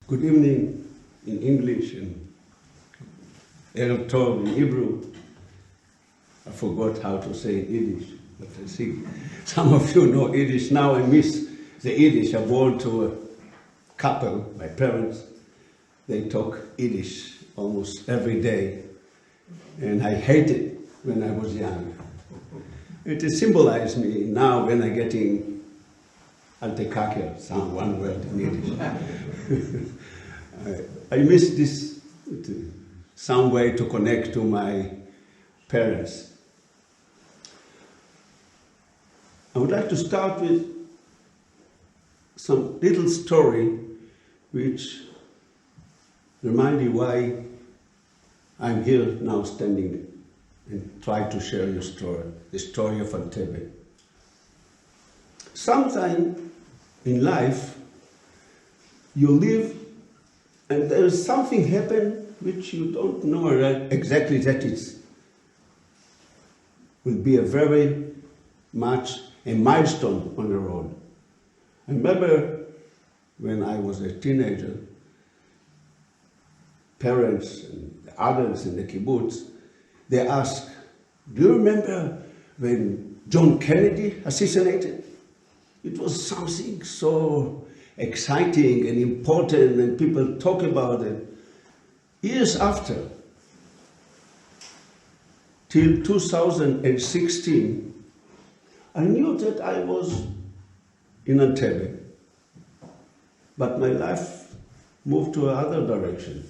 Good evening in English and Erev Tov in Hebrew. I forgot how to say Yiddish, but I think some of you know Yiddish. Now I miss the Yiddish. I'm born to a couple, my parents. They talk Yiddish almost every day, and I hated it when I was young. It symbolized me now when I'm getting Antekaker, sound one word in Yiddish. I miss this, some way to connect to my parents. I would like to start with some little story which remind you why I'm here now standing and try to share your story, the story of Entebbe. Sometime in life, you live and there is something happen which you don't know exactly that it will be a very much a milestone on the road. I remember when I was a teenager, parents and others in the kibbutz, they asked, do you remember when John Kennedy assassinated? It was something so exciting and important and people talk about it. Years after, till 2016, I knew that I was in Entebbe, but my life moved to another direction.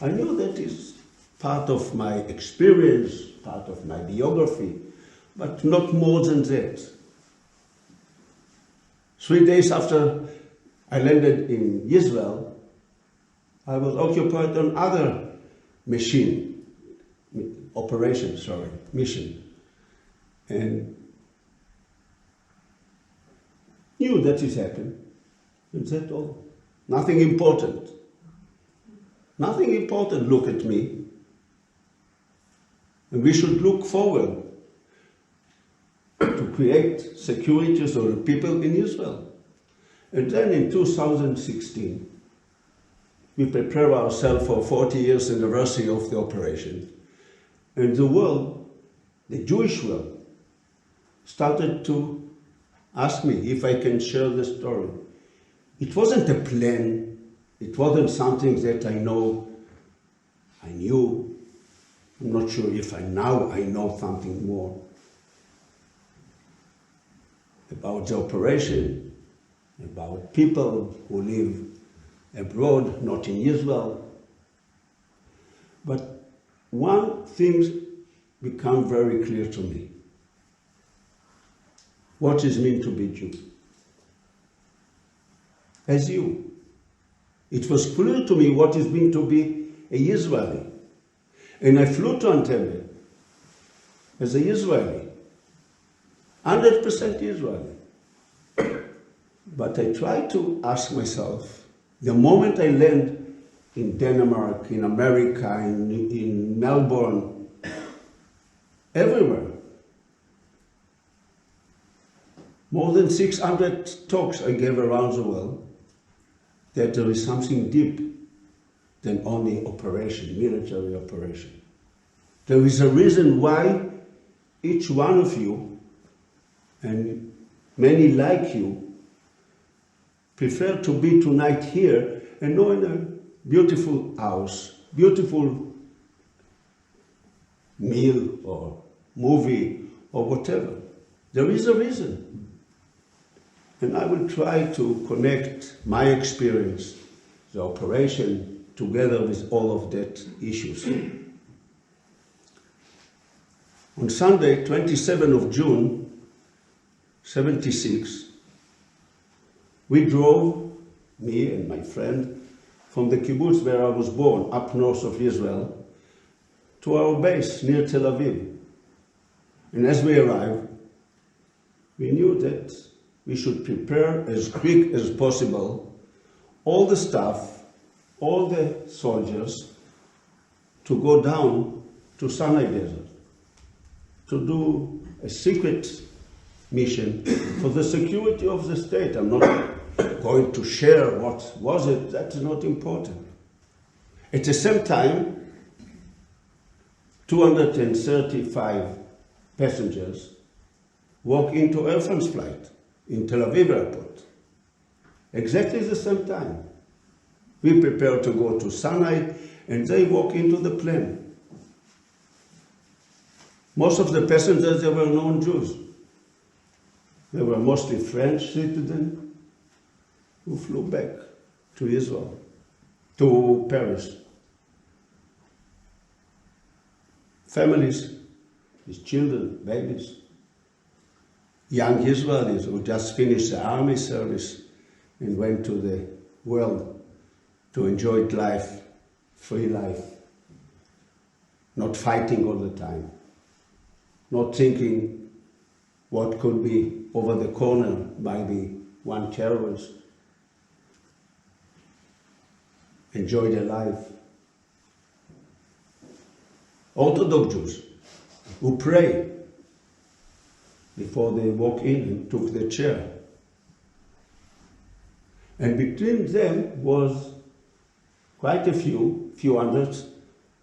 I knew that is part of my experience, part of my biography, but not more than that. 3 days after I landed in Israel, I was occupied on other mission, and knew that it happened, and that's all. Nothing important. Nothing important, look at me. And we should look forward to create security for the people in Israel. And then in 2016, we prepare ourselves for 40 years anniversary of the operation. And the world, the Jewish world, started to ask me if I can share the story. It wasn't a plan. It wasn't something that I knew. I'm not sure if I know something more about the operation, about people who live abroad, not in Israel. But one thing became very clear to me. What it means to be Jew. As you. It was clear to me what it means to be a Israeli. And I flew to Entebbe as a Israeli, 100% Israeli. But I tried to ask myself, the moment I land in Denmark, in America, in Melbourne, everywhere, more than 600 talks I gave around the world, that there is something deep than only operation, military operation. There is a reason why each one of you, and many like you, prefer to be tonight here and not in a beautiful house, beautiful meal or movie or whatever. There is a reason. And I will try to connect my experience, the operation, together with all of that issues. On Sunday, 27th of June, 76, we drove, me and my friend, from the kibbutz where I was born, up north of Israel, to our base near Tel Aviv. And as we arrived, we knew that we should prepare as quick as possible all the staff, all the soldiers, to go down to Sinai Desert, to do a secret mission for the security of the state. I'm not going to share what was it, that's not important. At the same time, 235 passengers walk into Air France flight in Tel Aviv Airport. Exactly the same time. We prepare to go to Sinai, and they walk into the plane. Most of the passengers, they were non-Jews. They were mostly French citizens who flew back to Israel, to Paris. Families with children, babies, young Israelis who just finished the army service and went to the world to enjoy life, free life, not fighting all the time, not thinking what could be over the corner by the one terrorist. Enjoy their life. Orthodox Jews who pray before they walk in and took the chair. And between them was quite a few hundred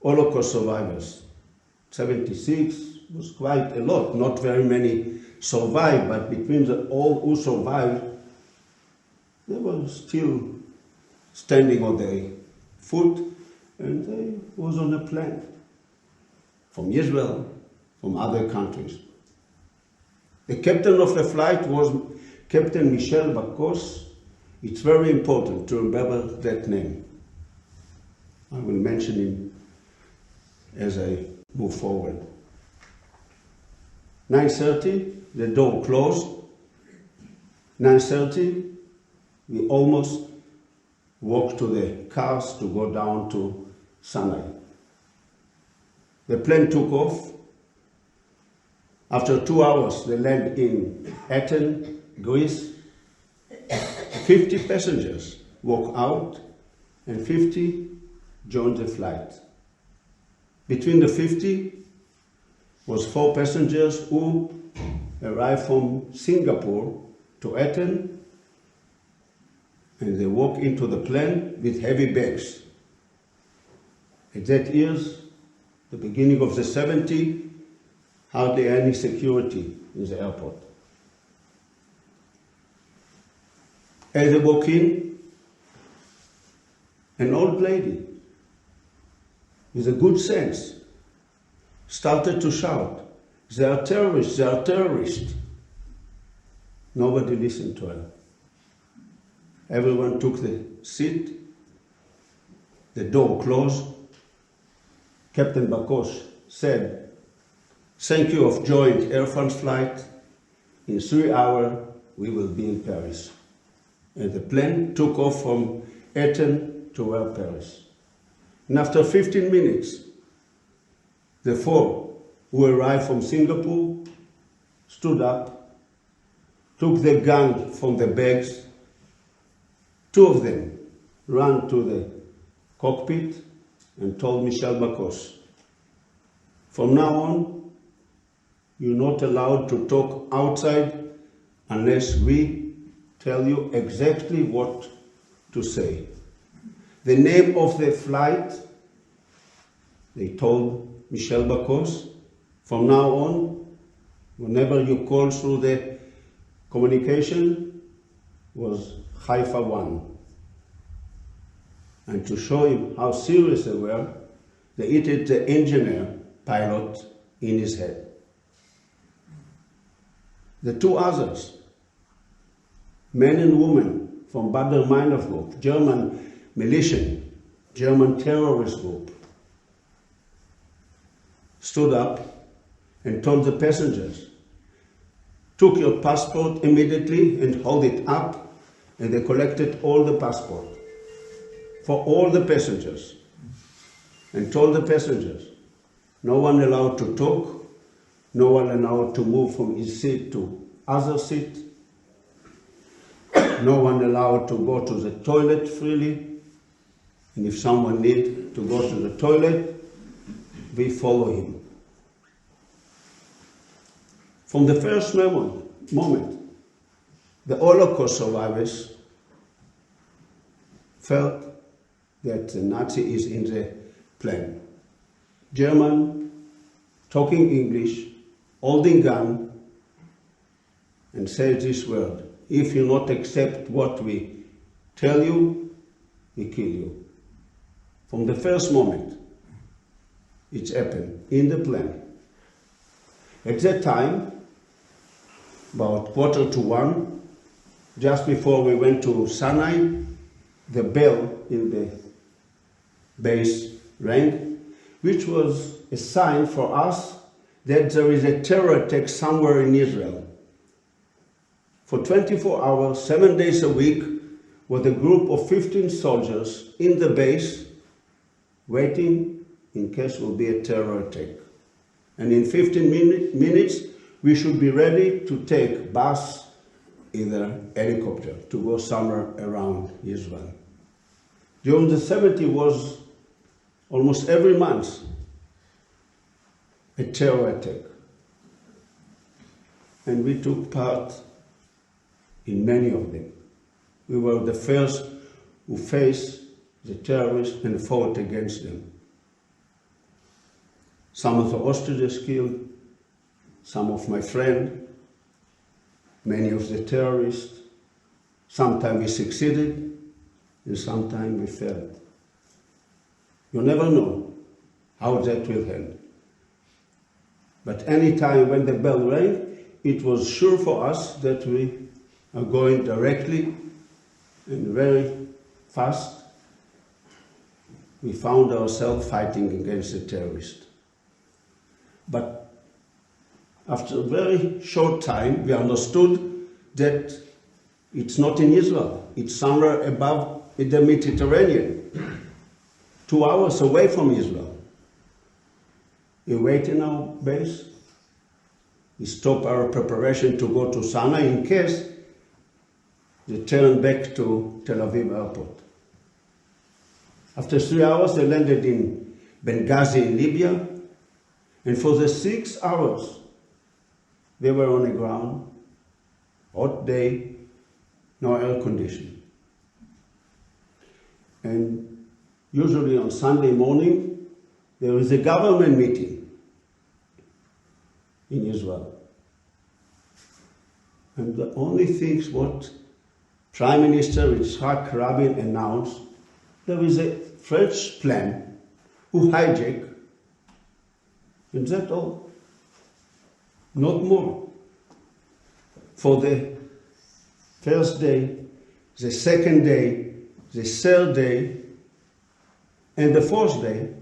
Holocaust survivors. 76 was quite a lot, not very many survived, but between all who survived, they were still standing on their foot, and they was on a plane from Israel, from other countries. The captain of the flight was Captain Michel Bacos. It's very important to remember that name. I will mention him as I move forward. 9:30, the door closed. 9:30, we almost walked to the cars to go down to Sinai. The plane took off. After 2 hours, they landed in Athens, Greece. 50 passengers walked out and 50 joined the flight. Between the 50 was 4 passengers who arrived from Singapore to Athens, and they walked into the plane with heavy bags. At that years, the beginning of the 70s, hardly any security in the airport. As they walk in, an old lady with a good sense started to shout, "They are terrorists, they are terrorists." Nobody listened to her. Everyone took the seat, the door closed. Captain Bacos said, "Thank you for joining Air France flight. In 3 hours, we will be in Paris." And the plane took off from Athens to Paris. And after 15 minutes, the 4 who arrived from Singapore stood up, took the gun from the bags. 2 of them ran to the cockpit and told Michel Bacos, "From now on, you're not allowed to talk outside unless we tell you exactly what to say." The name of the flight, they told Michel Bacos, "From now on, whenever you call through the communication, was Haifa 1. And to show him how serious they were, they hit the engineer pilot in his head. The 2 others, men and women from Baader-Meinhof group, German militia, German terrorist group, stood up and told the passengers, "Took your passport immediately and hold it up," and they collected all the passport for all the passengers and told the passengers, no one allowed to talk, no one allowed to move from his seat to other seat, no one allowed to go to the toilet freely, and if someone needs to go to the toilet, we follow him. From the first moment, the Holocaust survivors felt that the Nazi is in the plane. German, talking English, holding gun, and said this word: if you not accept what we tell you, we kill you. From the first moment, it's happened in the plane. At that time, about 1:45, just before we went to Sinai, the bell in the base rang, which was a sign for us that there is a terror attack somewhere in Israel. For 24 hours, 7 days a week, was a group of 15 soldiers in the base waiting in case there will be a terror attack. And in 15 minutes, we should be ready to take bus, either helicopter, to go somewhere around Israel. During the 70s was almost every month a terror attack. And we took part in many of them. We were the first who faced the terrorists and fought against them. Some of the hostages killed, some of my friends, many of the terrorists. Sometimes we succeeded, and sometimes we failed. You never know how that will end. But any time when the bell rang, it was sure for us that we are going directly and very fast. We found ourselves fighting against the terrorists. But after a very short time, we understood that it's not in Israel. It's somewhere above in the Mediterranean, 2 hours away from Israel. We wait in our base. We stop our preparation to go to Sinai in case they turn back to Tel Aviv Airport. After 3 hours, they landed in Benghazi in Libya. And for the 6 hours, they were on the ground, hot day, no air conditioning. And usually on Sunday morning, there is a government meeting in Israel. And the only things what Prime Minister Yitzhak Rabin announced, there is a French plane who hijacked. And that's all, not more. For the first day, the second day, the third day, and the fourth day,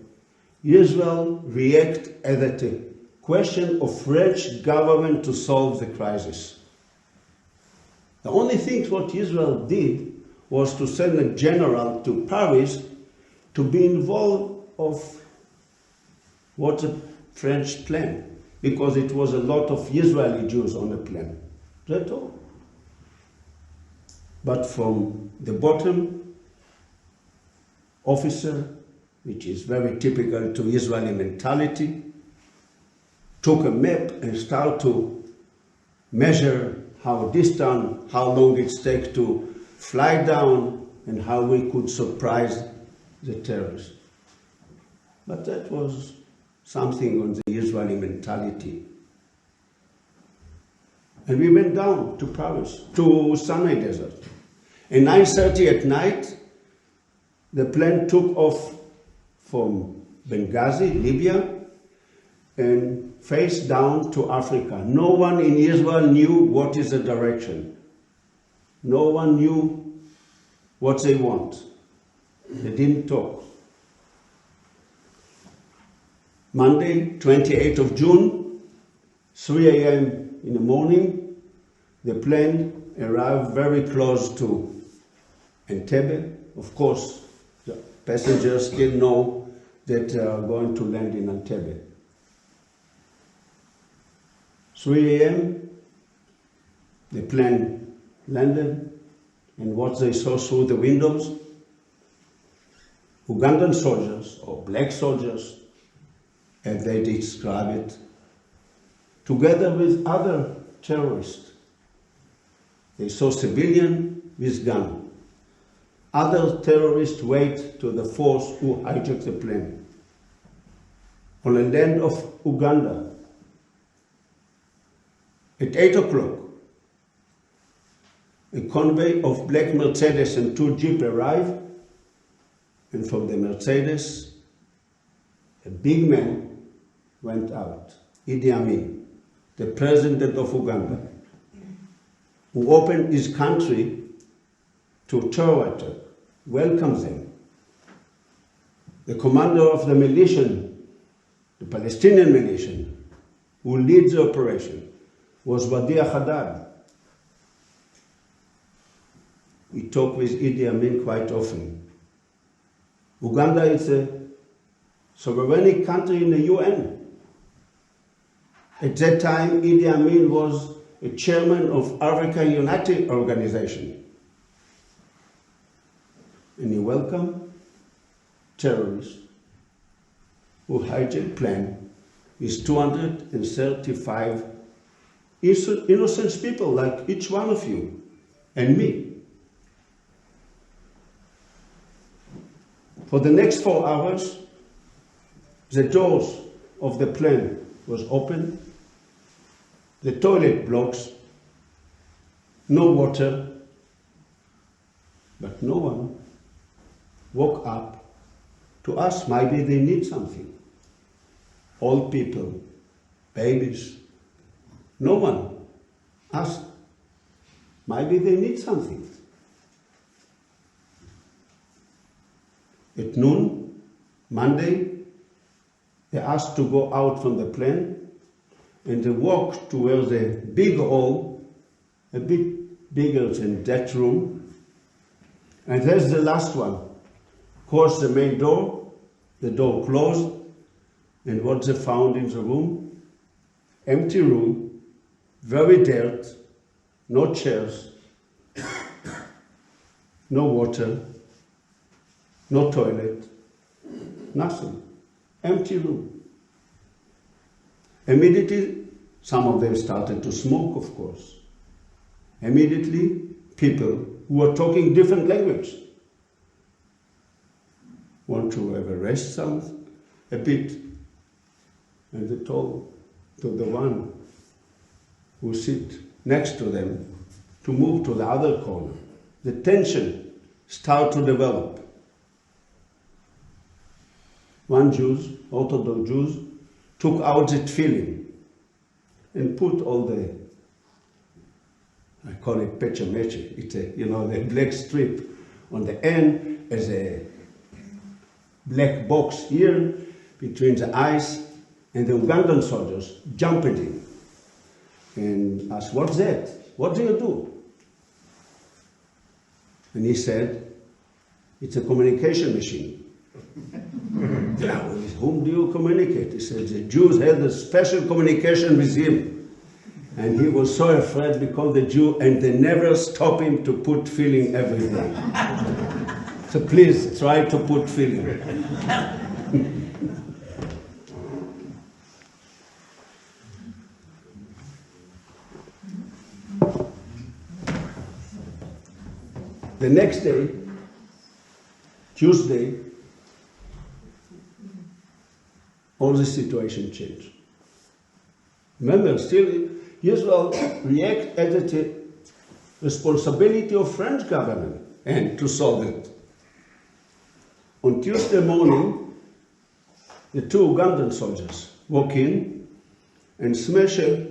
Israel reacted as a question of French government to solve the crisis. The only thing what Israel did was to send a general to Paris to be involved of what the French plane, because it was a lot of Israeli Jews on the plane. That's all. But from the bottom, officer, which is very typical to Israeli mentality, took a map and started to measure how distant, how long it takes to fly down, and how we could surprise the terrorists. But that was something on the Israeli mentality. And we went down to Paris, to Sinai Desert. At 9:30 at night, the plane took off from Benghazi, Libya, and faced down to Africa. No one in Israel knew what is the direction. No one knew what they want. They didn't talk. Monday, 28th of June, 3 a.m. in the morning, the plane arrived very close to Entebbe. Of course, the passengers still know that they are going to land in Entebbe. 3 a.m., the plane landed, and what they saw through the windows, Ugandan soldiers, or black soldiers, as they describe it, together with other terrorists. They saw civilian with gun. Other terrorists wait to the force who hijacked the plane. On the land of Uganda, at 8 o'clock, a convoy of black Mercedes and 2 Jeeps arrived, and from the Mercedes, a big man went out, Idi Amin, the president of Uganda, who opened his country to terror attack, welcomes them. The commander of the militia, the Palestinian militia, who leads the operation, was Wadia Haddad. We talk with Idi Amin quite often. Uganda is a sovereign country in the UN. At that time, Idi Amin was a chairman of African United Organization. And he welcomed terrorists who hijacked plane with 235 innocent people like each one of you and me. For the next 4 hours, the doors of the plane was open, the toilet blocks, no water, but no one woke up to ask maybe they need something. Old people, babies, no one asked maybe they need something. At noon, Monday, they asked to go out from the plane and they walked to where the big hall, a bit bigger than that room, and there's the last one. Crossed the main door, the door closed, and what they found in the room? Empty room, very dirt, no chairs, no water, no toilet, nothing. Empty room. Immediately, some of them started to smoke, of course. Immediately, people who were talking different language want to have a rest a bit. And they told to the one who sit next to them to move to the other corner. The tension started to develop. One Jew, Orthodox Jews, took out the tefillin and put all the, I call it pechameche, it's a, the black strip on the end as a black box here between the eyes, and the Ugandan soldiers jumped in and asked, "What's that? What do you do?" And he said, "It's a communication machine." Yeah, with whom do you communicate? He said, the Jews had a special communication with him. And he was so afraid because the Jew, and they never stop him to put feeling every day. So please try to put feeling. The next day, Tuesday, all the situation changed. Remember, still Israel react as a responsibility of French government and to solve it. On Tuesday morning, the 2 Ugandan soldiers walk in and smash a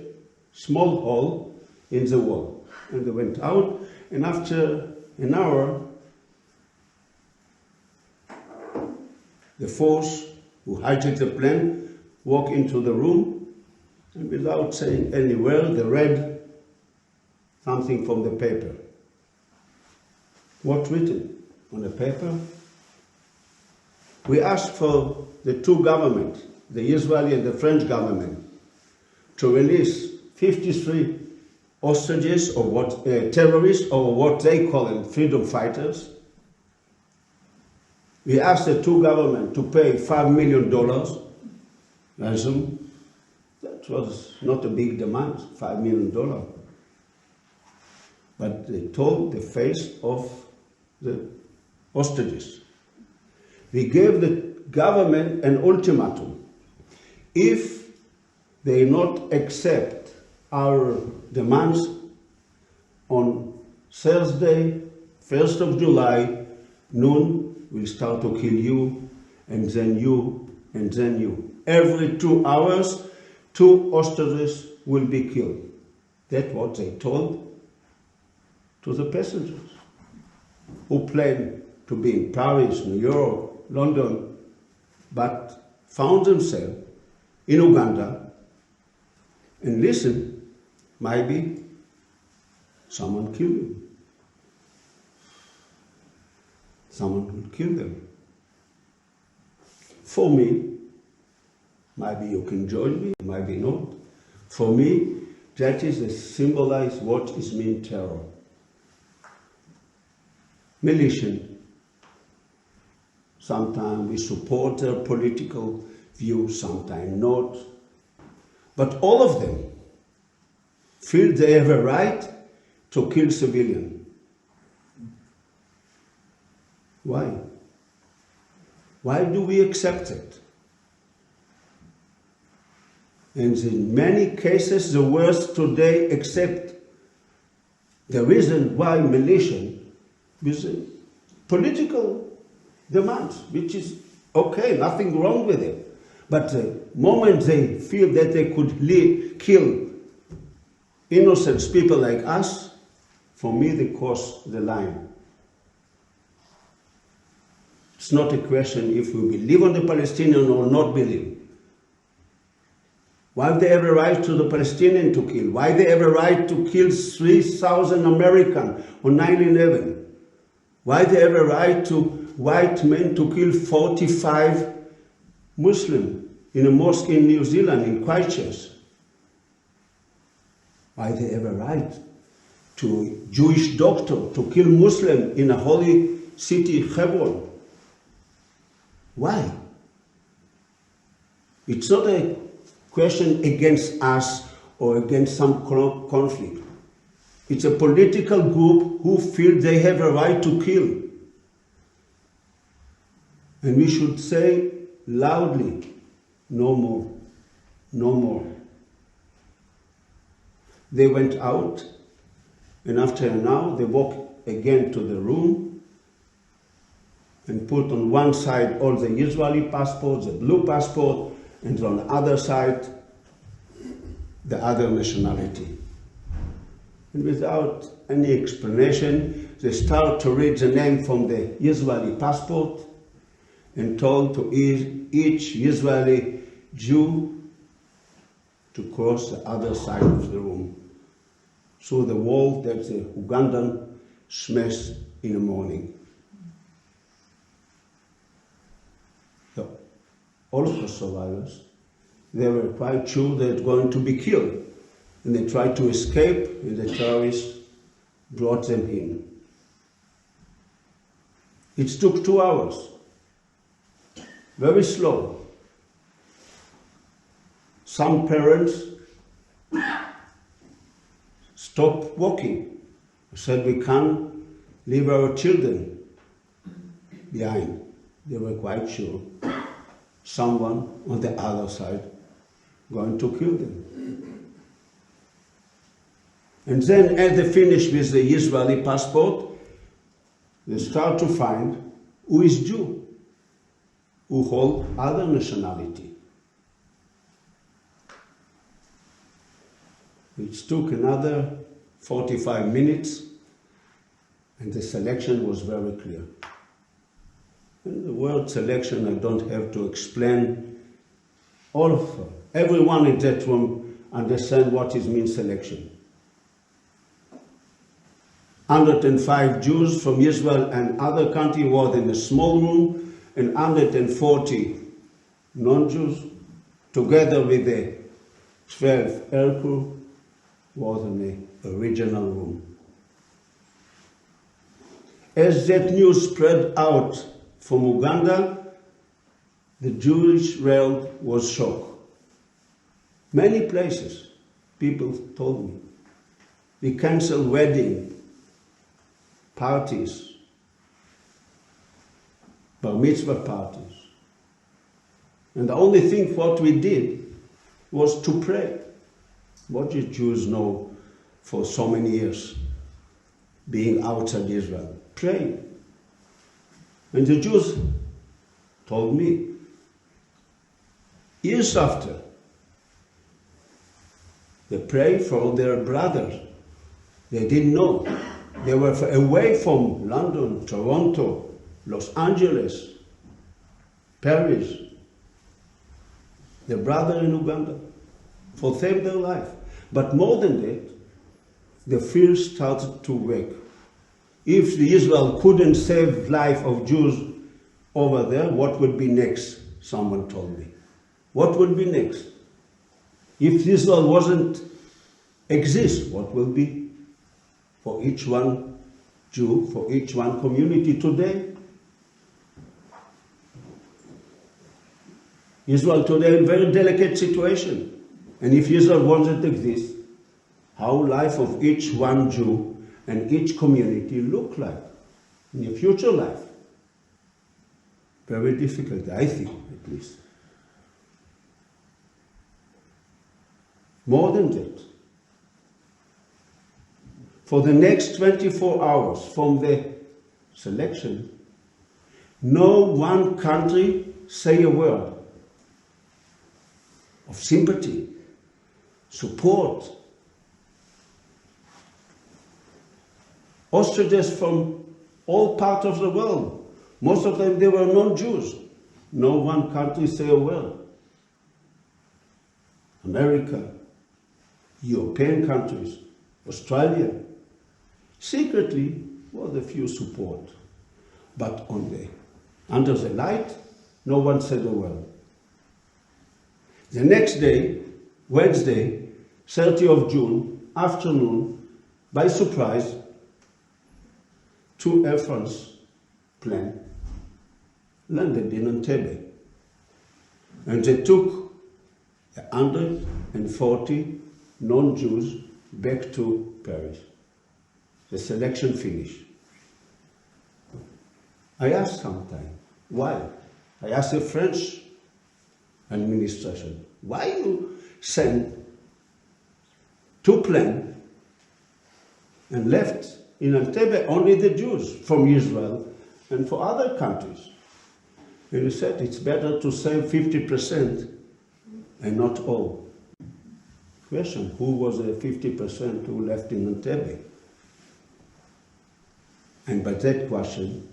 small hole in the wall. And they went out, and after an hour, the force who hijacked the plane walk into the room, and without saying any word, they read something from the paper. What written on the paper? We asked for the 2 governments, the Israeli and the French government, to release 53 hostages or what terrorists, or what they call them, freedom fighters. We asked the 2 governments to pay $5 million ransom. That was not a big demand, $5 million. But they told the face of the hostages. We gave the government an ultimatum. If they not accept our demands on Thursday, 1st of July, noon, we'll start to kill you, and then you, and then you. Every 2 hours, 2 hostages will be killed. That's what they told to the passengers who planned to be in Paris, New York, London, but found themselves in Uganda. And listen, maybe someone killed you. Someone will kill them. For me, maybe you can join me, maybe not. For me, that is to symbolize what is mean terror. Militant. Sometimes we support their political views, sometimes not. But all of them feel they have a right to kill civilians. Why? Why do we accept it? And in many cases, the worst today accept the reason why militia is political demands, which is okay, nothing wrong with it. But the moment they feel that they could kill innocent people like us, for me they cross the line. It's not a question if we believe on the Palestinian or not believe. Why they have a right to the Palestinian to kill? Why they have a right to kill 3,000 Americans on 9/11? Why they have a right to white men to kill 45 Muslims in a mosque in New Zealand, in Christchurch? Why they have a right to Jewish doctor to kill Muslim in a holy city, Hebron? Why? It's not a question against us or against some conflict. It's a political group who feel they have a right to kill. And we should say loudly, no more, no more. They went out, and after an hour they walked again to the room and put on one side all the Israeli passports, the blue passport, and on the other side, the other nationality. And without any explanation, they start to read the name from the Israeli passport and told to each Israeli Jew to cross the other side of the room, through the wall that the Ugandan smashed in the morning. So, Holocaust survivors, they were quite sure they were going to be killed. And they tried to escape, and the terrorists brought them in. It took 2 hours. Very slow. Some parents stopped walking, said we can't leave our children behind. They were quite sure someone on the other side going to kill them. And then as they finish with the Israeli passport, they start to find who is Jew, who hold other nationality. It took another 45 minutes, and the selection was very clear. And the word selection, I don't have to explain. All of them, everyone in that room understand what it means selection. 105 Jews from Israel and other countries were in a small room, and 140 non-Jews, together with the 12 aircrew, was in a regional room. As that news spread out from Uganda, the Jewish world was shocked. Many places, people told me, we canceled wedding, parties, bar mitzvah parties. And the only thing what we did was to pray. What did Jews know for so many years, being outside Israel? Praying. And the Jews told me, years after, they prayed for their brothers. They didn't know. They were away from London, Toronto, Los Angeles, Paris. Their brother in Uganda, for save their life. But more than that, the fear started to wake. If the Israel couldn't save life of Jews over there, what would be next? Someone told me. What would be next? If Israel wasn't exist, what will be for each one Jew, for each one community today? Israel today in a very delicate situation. And if Israel wasn't exist, how life of each one Jew and each community look like in the future life? Very difficult, I think, at least. More than that, for the next 24 hours from the selection, no one country say a word of sympathy, support. Hostages from all parts of the world. Most of them, they were non-Jews. No one country say a word. America, European countries, Australia. Secretly, was a few support. But under the light, no one said a word. The next day, Wednesday, 30th of June, afternoon, by surprise, 2 Air France planes landed in Entebbe. And they took 140 non-Jews back to Paris. The selection finished. I asked sometime, why? I asked the French administration, why you send 2 planes and left in Entebbe only the Jews from Israel and for other countries? And he said it's better to save 50% and not all. Question, who was the 50% who left in Entebbe? And by that question,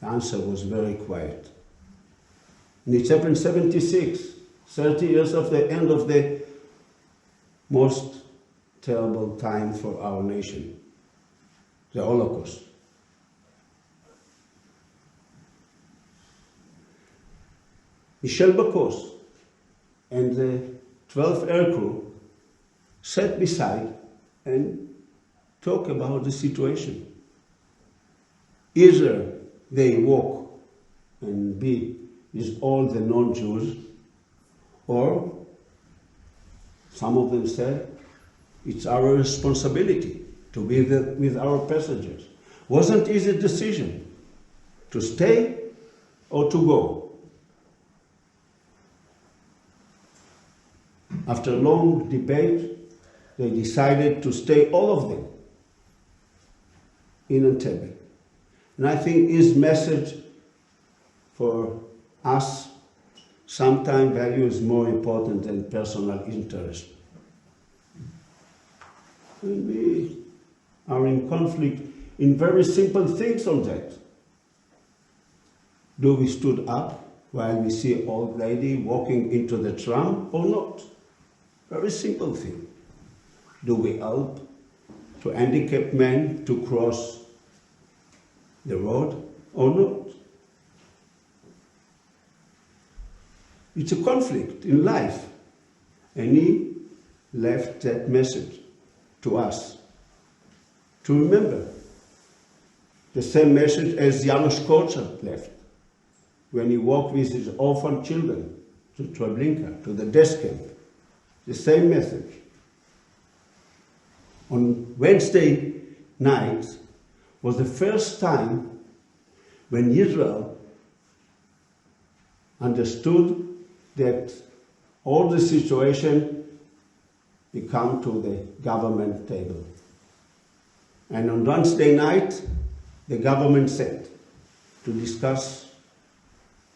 the answer was very quiet. And it happened 76, 30 years of the end of the most terrible time for our nation, the Holocaust. Michel Bacos and the 12th air crew sat beside and talked about the situation. Either they walk and be with all the non-Jews, or some of them said, it's our responsibility to be with our passengers. Wasn't easy decision to stay or to go. After a long debate, they decided to stay, all of them, in Entebbe. And I think his message for us, sometimes value is more important than personal interest. And we are in conflict in very simple things on that. Do we stood up while we see an old lady walking into the tram or not? Very simple thing. Do we help to handicapped men to cross the road or not? It's a conflict in life. And he left that message to us to remember. The same message as Janusz Korczak left when he walked with his orphan children to Treblinka, to the death camp. The same message. On Wednesday night was the first time when Israel understood that all the situation we come to the government table. And on Wednesday night, the government sat to discuss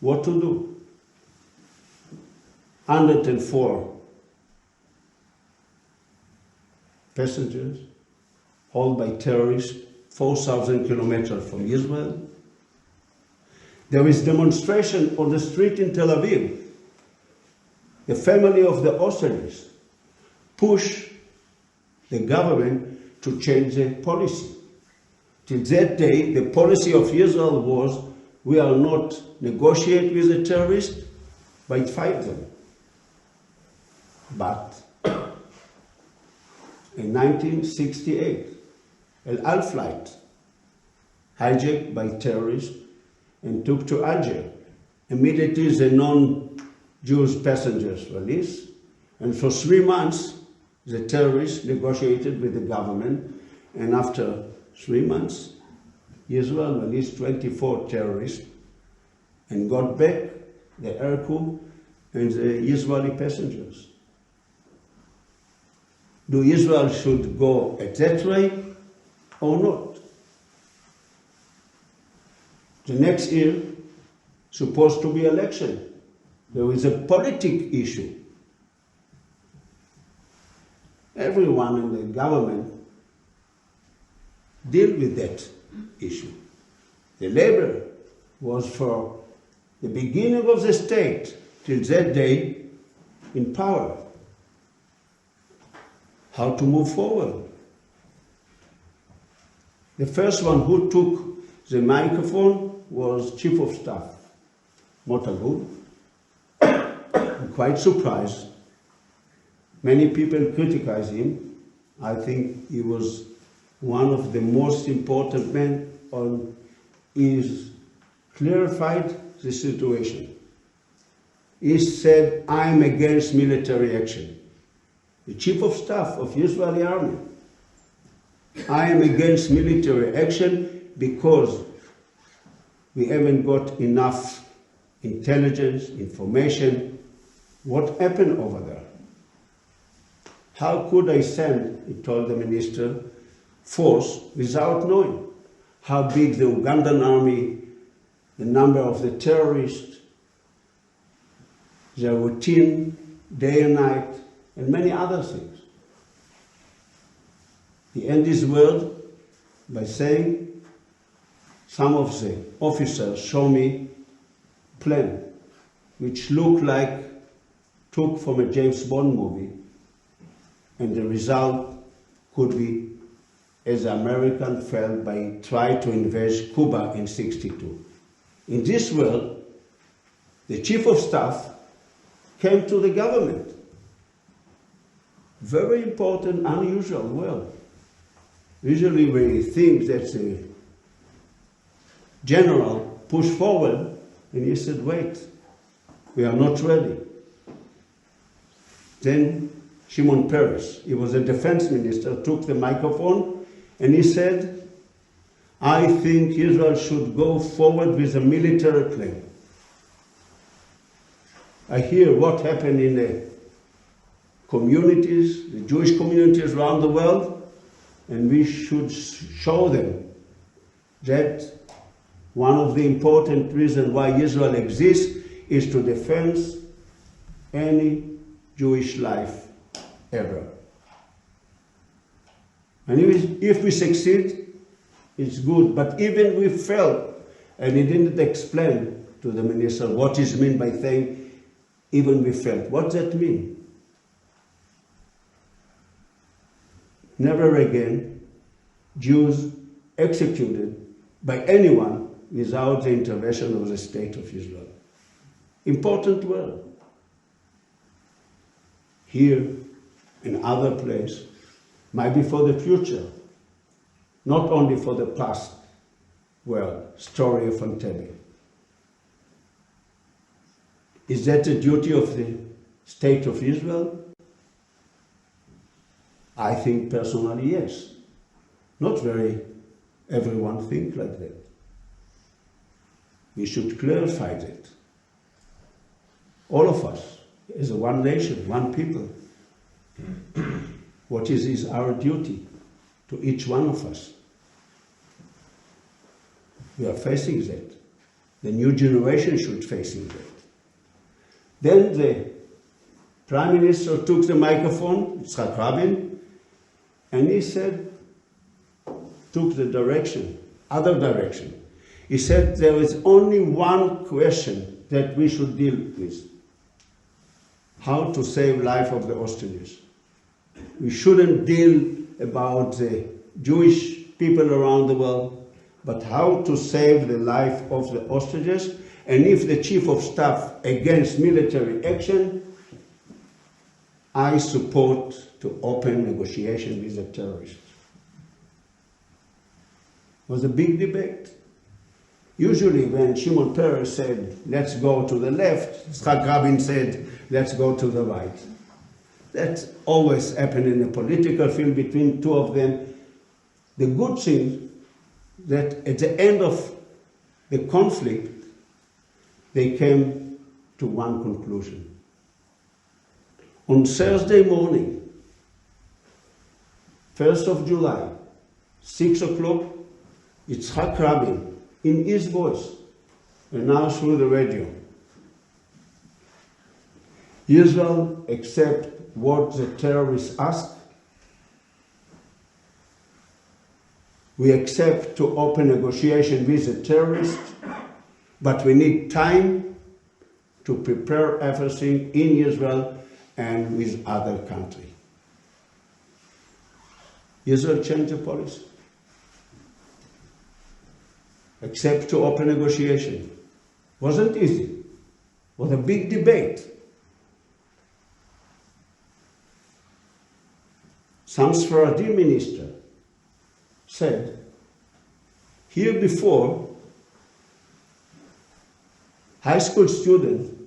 what to do. 104 passengers hauled by terrorists 4,000 kilometers from Israel. There is demonstration on the street in Tel Aviv. The family of the hostages push the government to change the policy. Till that day, the policy of Israel was, we will not negotiate with the terrorists, but fight them. But in 1968, El Al flight, hijacked by terrorists and took to Alger. Immediately the non-Jewish passengers were released, and for 3 months the terrorists negotiated with the government, and after 3 months Israel released 24 terrorists and got back the air crew and the Israeli passengers. Do Israel should go at that way or not? The next year supposed to be election. There is a political issue. Everyone in the government deal with that issue. The labor was for the beginning of the state till that day in power. How to move forward? The first one who took the microphone was Chief of Staff, Motagud. I'm quite surprised. Many people criticize him. I think he was one of the most important men on his clarified the situation. He said, I'm against military action. The Chief of Staff of the Israeli army. I am against military action because we haven't got enough intelligence, information, what happened over there. How could I send, he told the minister, force without knowing how big the Ugandan army, the number of the terrorists, their routine, day and night, and many other things. He ended his word by saying, some of the officers show me plan which look like took from a James Bond movie, and the result could be as the American felt by trying to invade Cuba in '62. In this world, the Chief of Staff came to the government. Very important, unusual world. Usually we think that the general pushed forward and he said, wait, we are not ready. Then Shimon Peres, he was a defense minister, took the microphone and he said, I think Israel should go forward with a military plan. I hear what happened in the communities, the Jewish communities around the world, and we should show them that one of the important reasons why Israel exists is to defend any Jewish life ever. And if we succeed, it's good. But even we failed, and he didn't explain to the minister what is meant by saying, even we failed. What does that mean? Never again Jews executed by anyone without the intervention of the state of Israel. Important word. Here, in other place, might be for the future, not only for the past world, story of Entebbe. Is that the duty of the state of Israel? I think personally, yes. Not very everyone think like that. We should clarify that. All of us, as a one nation, one people. What is our duty to each one of us? We are facing that. The new generation should facing that. Then the Prime Minister took the microphone, Yitzhak Rabin, and he said, took the direction, other direction. He said there is only one question that we should deal with. How to save life of the hostages. We shouldn't deal about the Jewish people around the world, but how to save the life of the hostages. And if the Chief of Staff against military action, I support to open negotiation with the terrorists. It was a big debate. Usually when Shimon Peres said, let's go to the left, Yitzhak Rabin said, let's go to the right. That always happened in the political field between two of them. The good thing that at the end of the conflict, they came to one conclusion. On Thursday morning, 1st of July, 6 o'clock, Yitzhak Rabin, in his voice, announced through the radio, Israel accept what the terrorists ask. We accept to open negotiation with the terrorists, but we need time to prepare everything in Israel and with other countries. Israel changed the policy. Accept to open negotiation. Wasn't easy. It was a big debate. Some Sephardi minister said, here before, high school student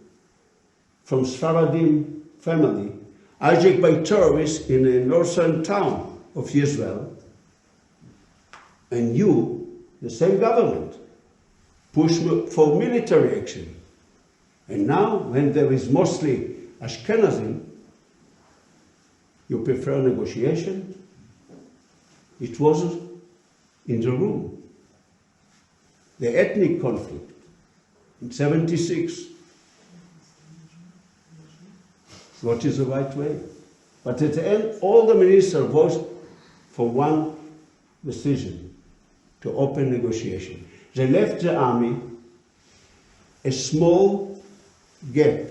from Sephardim family hijacked by terrorists in a northern town of Israel, and you, the same government, push for military action. And now, when there is mostly Ashkenazim, you prefer negotiation? It was in the room. The ethnic conflict in 76. What is the right way? But at the end, all the ministers voted for one decision, to open negotiation. They left the army a small gap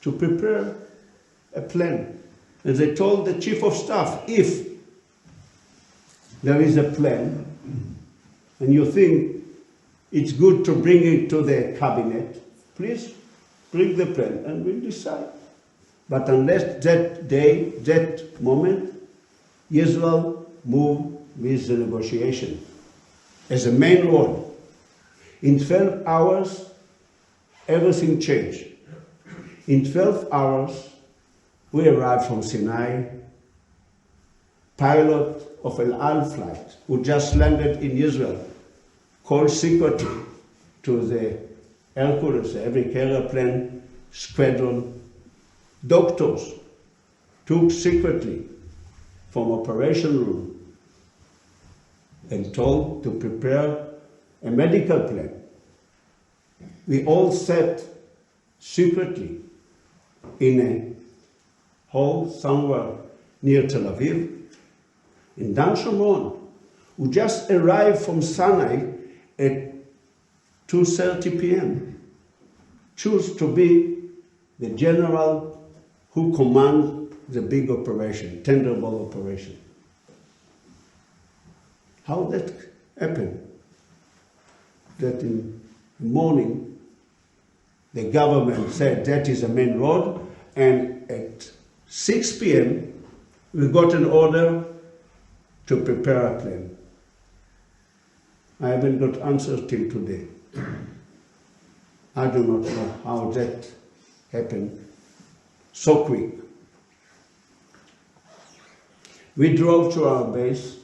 to prepare a plan. And they told the Chief of Staff, if there is a plan, and you think it's good to bring it to the cabinet, please bring the plan and we'll decide. But unless that day, that moment, Israel moved with the negotiation as a main role. In 12 hours, everything changed. In 12 hours, we arrived from Sinai. Pilot of an Al flight who just landed in Israel called secretly to the Hercules, every carrier plane squadron. Doctors took secretly from operation room and told to prepare a medical plan. We all sat secretly in a hall somewhere near Tel Aviv. In Dan Shomron, who just arrived from Sinai at 2:30 p.m., chose to be the general who command the big operation, Tenderbolt operation. How that happened? That in the morning, the government said that is a main road, and at 6 p.m., we got an order to prepare a plan. I haven't got answers till today. I do not know how that happened so quick. We drove to our base.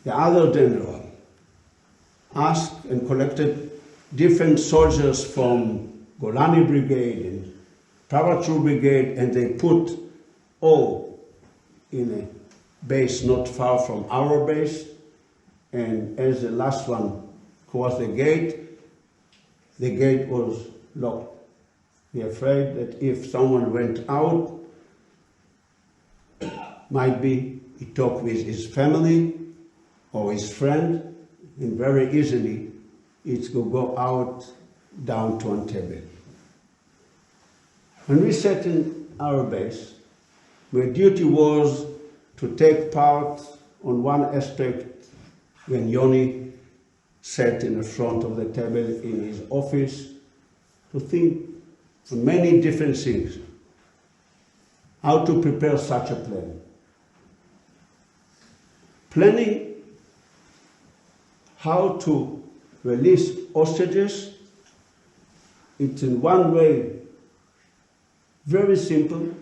The other general, asked and collected different soldiers from Golani Brigade and Paratroop Brigade, and they put all in a base not far from our base. And as the last one crossed the gate was locked. We are afraid that if someone went out, might be he talked with his family or his friend, and very easily it could go out down to Entebbe. When we sat in our base, where duty was to take part on one aspect, when Yoni sat in the front of the table in his office, to think on many different things, how to prepare such a plan. Planning how to release hostages, it's in one way very simple,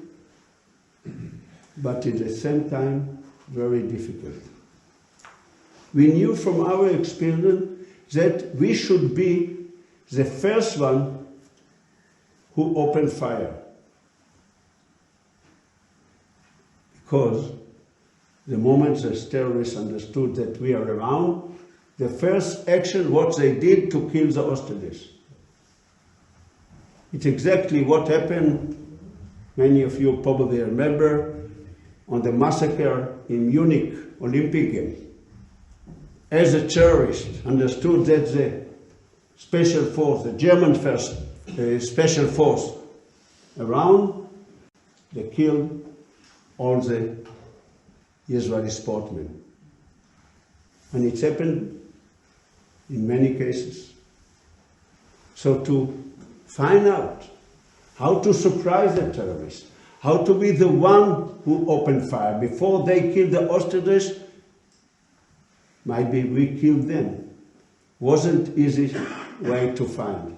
but at the same time very difficult. We knew from our experience that we should be the first one who opened fire. Because the moment the terrorists understood that we are around, the first action, what they did to kill the hostages. It's exactly what happened, many of you probably remember, on the massacre in Munich Olympic Games. As a terrorist understood that the special force, the German first special force around, they killed all the Israeli sportsmen. And it's happened in many cases. So to find out how to surprise the terrorists, how to be the one who opened fire before they killed the hostages, maybe we killed them. Wasn't easy way to find.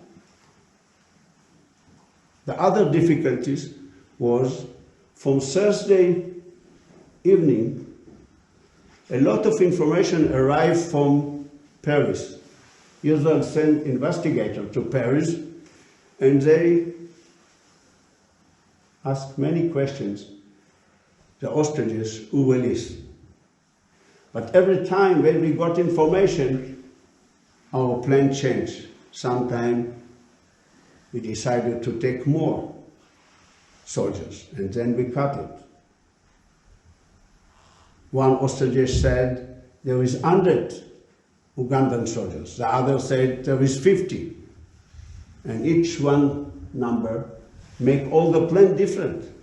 The other difficulties was from Thursday evening, a lot of information arrived from Paris. Israel sent investigators to Paris, and they asked many questions, the hostages who released. But every time when we got information, our plan changed. Sometimes we decided to take more soldiers, and then we cut it. One hostage said there is 100 Ugandan soldiers. The other said there is 50. And each one number make all the plan different.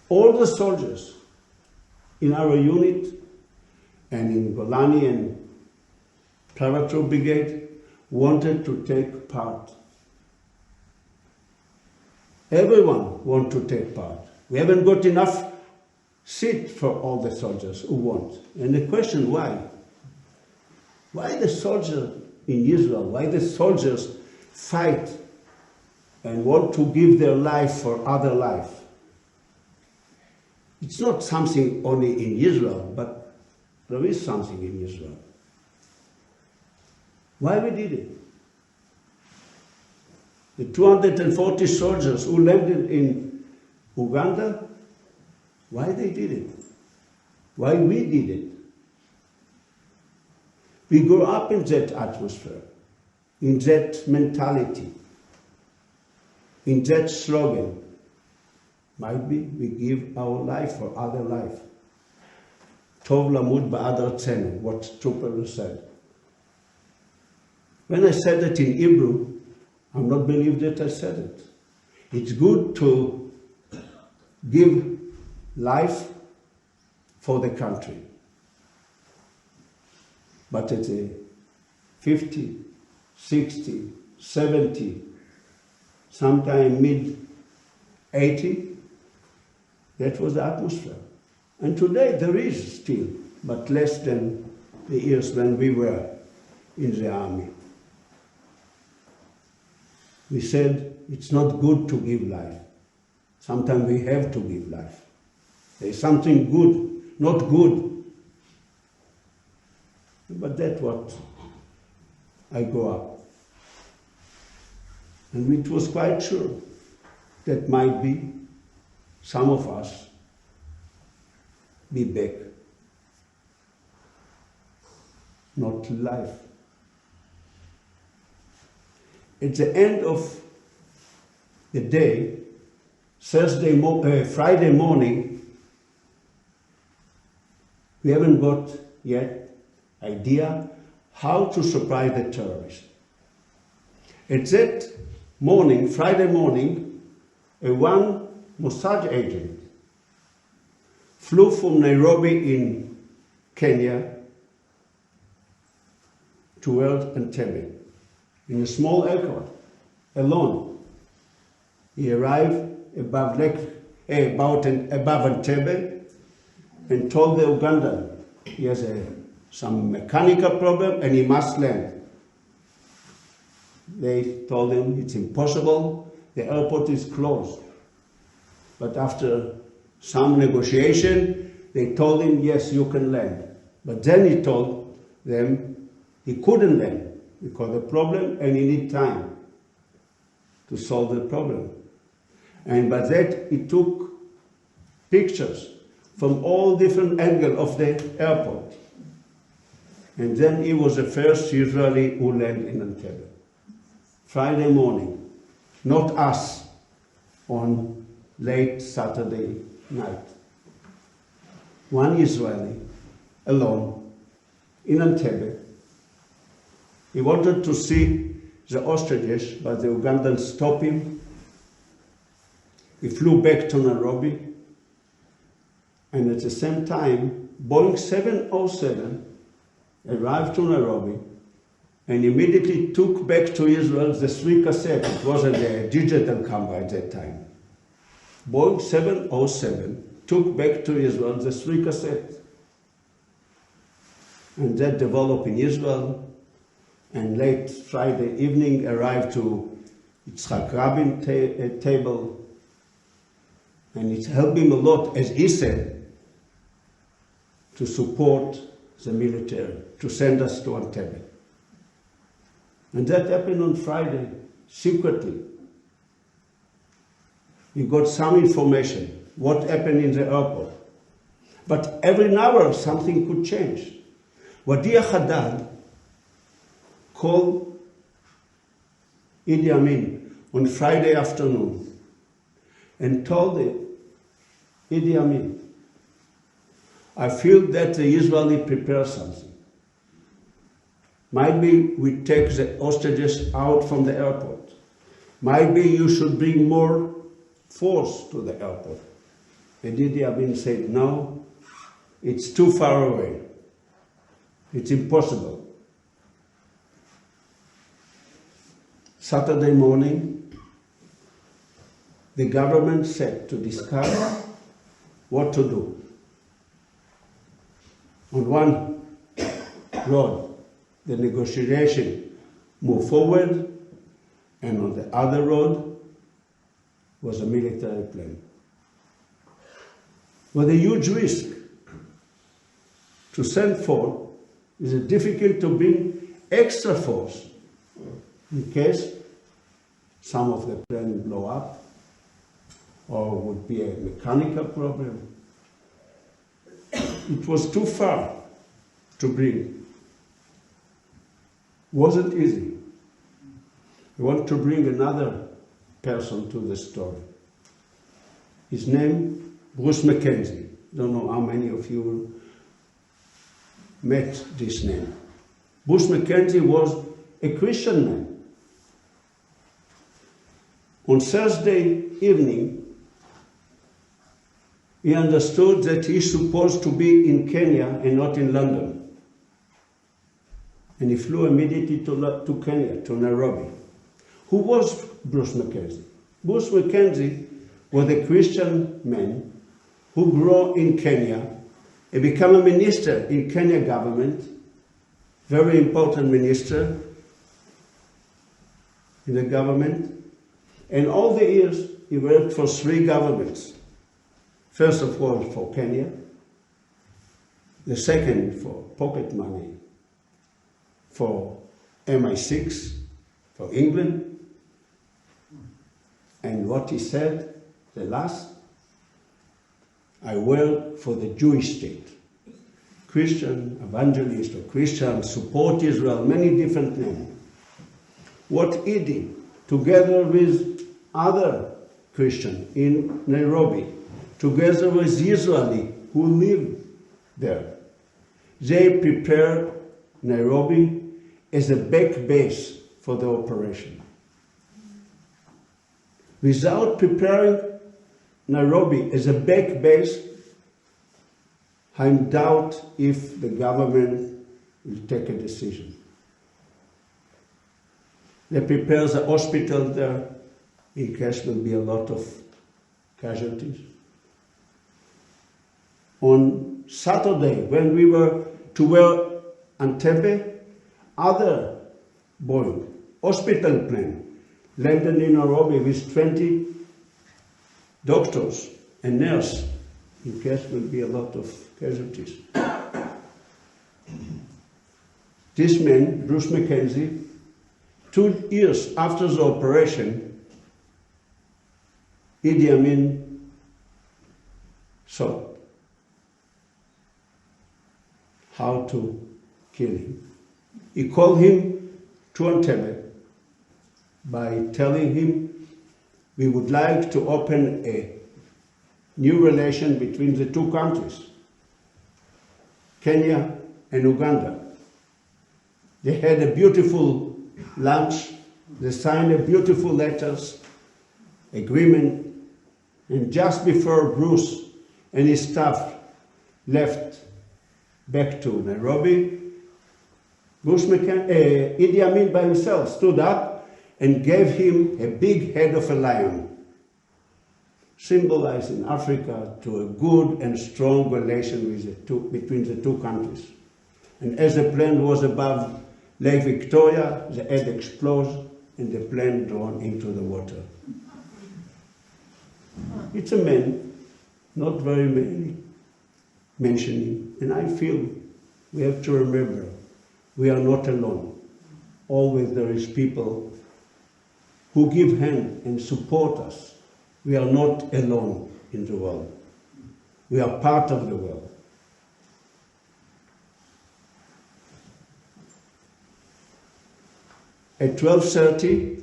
All the soldiers in our unit and in Golani and Paratroop Brigade wanted to take part. Everyone wanted to take part. We haven't got enough seat for all the soldiers who want. And the question, why? Why the soldiers in Israel, why the soldiers fight and want to give their life for other life? It's not something only in Israel, but there is something in Israel. Why we did it? The 240 soldiers who landed in Uganda, why they did it? Why we did it? We grew up in that atmosphere, in that mentality, in that slogan. Maybe we give our life for other life. Tov lamud ba'ad artzenu, what Trooper said. When I said it in Hebrew, I'm not believed that I said it. It's good to give life for the country. But at 50, 60, 70, sometime mid-80, that was the atmosphere. And today there is still, but less than the years when we were in the army. We said it's not good to give life. Sometimes we have to give life. There's something good, not good, But that's what I grew up. And it was quite sure that might be some of us be back, not to life. At the end of the day, Friday morning, we haven't got yet idea how to surprise the terrorists. At that morning, Friday morning, one Mossad agent flew from Nairobi in Kenya toward Entebbe in a small aircraft, alone. He arrived above Entebbe and told the Ugandan he has some mechanical problem and he must land. They told him it's impossible, the airport is closed. But after some negotiation, they told him, yes, you can land. But then he told them he couldn't land because of the problem and he need time to solve the problem. And by that, he took pictures from all different angles of the airport. And then he was the first Israeli who landed in Entebbe. Friday morning, not us, on late Saturday night. One Israeli, alone, in Entebbe. He wanted to see the hostages, but the Ugandans stopped him. He flew back to Nairobi, and at the same time, Boeing 707 arrived to Nairobi and immediately took back to Israel the 3 cassettes. It wasn't a digital camera at that time. Boeing 707 took back to Israel the 3 cassettes. And that developed in Israel, and late Friday evening arrived to Yitzhak Rabin table, and it helped him a lot, as he said, to support the military, to send us to Entebbe. And that happened on Friday, secretly. We got some information, what happened in the airport. But every hour something could change. Wadia Haddad called Idi Amin on Friday afternoon and told Idi Amin, I feel that the Israeli prepare something. Might be we take the hostages out from the airport. Might be you should bring more force to the airport. And Idi Amin said, no, it's too far away. It's impossible. Saturday morning, the government sat to discuss what to do. On one road, the negotiation moved forward, and on the other road was a military plan. With a huge risk to send forth, is it difficult to bring extra force in case some of the plane blow up or would be a mechanical problem. It was too far to bring. Wasn't easy. I want to bring another person to the story. His name, Bruce Mackenzie. Don't know how many of you met this name. Bruce Mackenzie was a Christian man. On Thursday evening, he understood that he's supposed to be in Kenya and not in London. And he flew immediately to Kenya, to Nairobi. Who was Bruce Mackenzie? Bruce Mackenzie was a Christian man who grew in Kenya and became a minister in Kenya government, very important minister in the government. And all the years he worked for 3 governments. First of all for Kenya, the second for pocket money for MI6, for England. And what he said, the last, I work for the Jewish state. Christian, evangelist, or Christian, support Israel, many different names. What he did, together with other Christians in Nairobi, together with Israelis who live there, they prepared Nairobi as a back base for the operation. Without preparing Nairobi as a back base, I doubt if the government will take a decision. They prepare the hospital there, in case there will be a lot of casualties. On Saturday, when we were to wear Entebbe, other Boeing hospital plane landed in Nairobi with 20 doctors and nurses, in case there will be a lot of casualties. This man, Bruce Mackenzie, 2 years after the operation, Idi Amin thought how to kill him. He called him to Entebbe by telling him, we would like to open a new relation between the two countries, Kenya and Uganda. They had a beautiful lunch, they signed a beautiful letters, agreement, and just before Bruce and his staff left back to Nairobi, Idi Amin by himself stood up and gave him a big head of a lion, symbolizing Africa to a good and strong relation with between the two countries. And as the plane was above Lake Victoria, the head exploded and the plane drawn into the water. It's a man, not very many mentioning, and I feel we have to remember we are not alone. Always there is people who give hand and support us. We are not alone in the world. We are part of the world. At 12:30,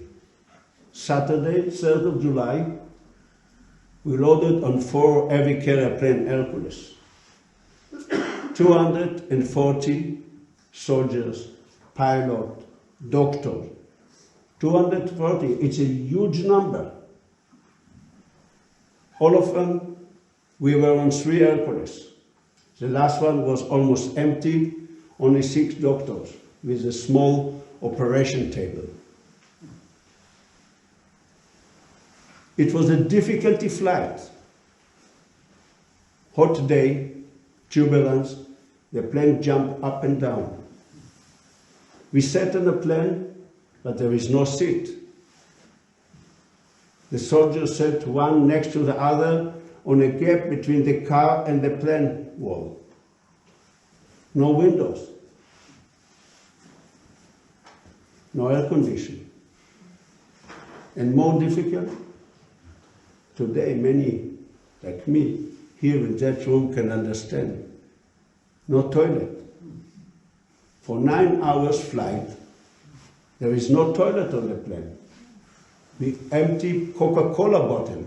Saturday, 3rd of July, we loaded on 4 heavy carrier plane Hercules. 240 soldiers, pilot, doctors. 240, it's a huge number. All of them, we were on 3 Hercules. The last one was almost empty, only 6 doctors with a small operation table. It was a difficult flight. Hot day, turbulence, the plane jumped up and down. We sat in the plane, but there is no seat. The soldiers sat one next to the other on a gap between the car and the plane wall. No windows. No air conditioning. And more difficult, today many, like me, here in that room can understand. No toilet. For 9 hours flight, there is no toilet on the plane. We empty Coca-Cola bottle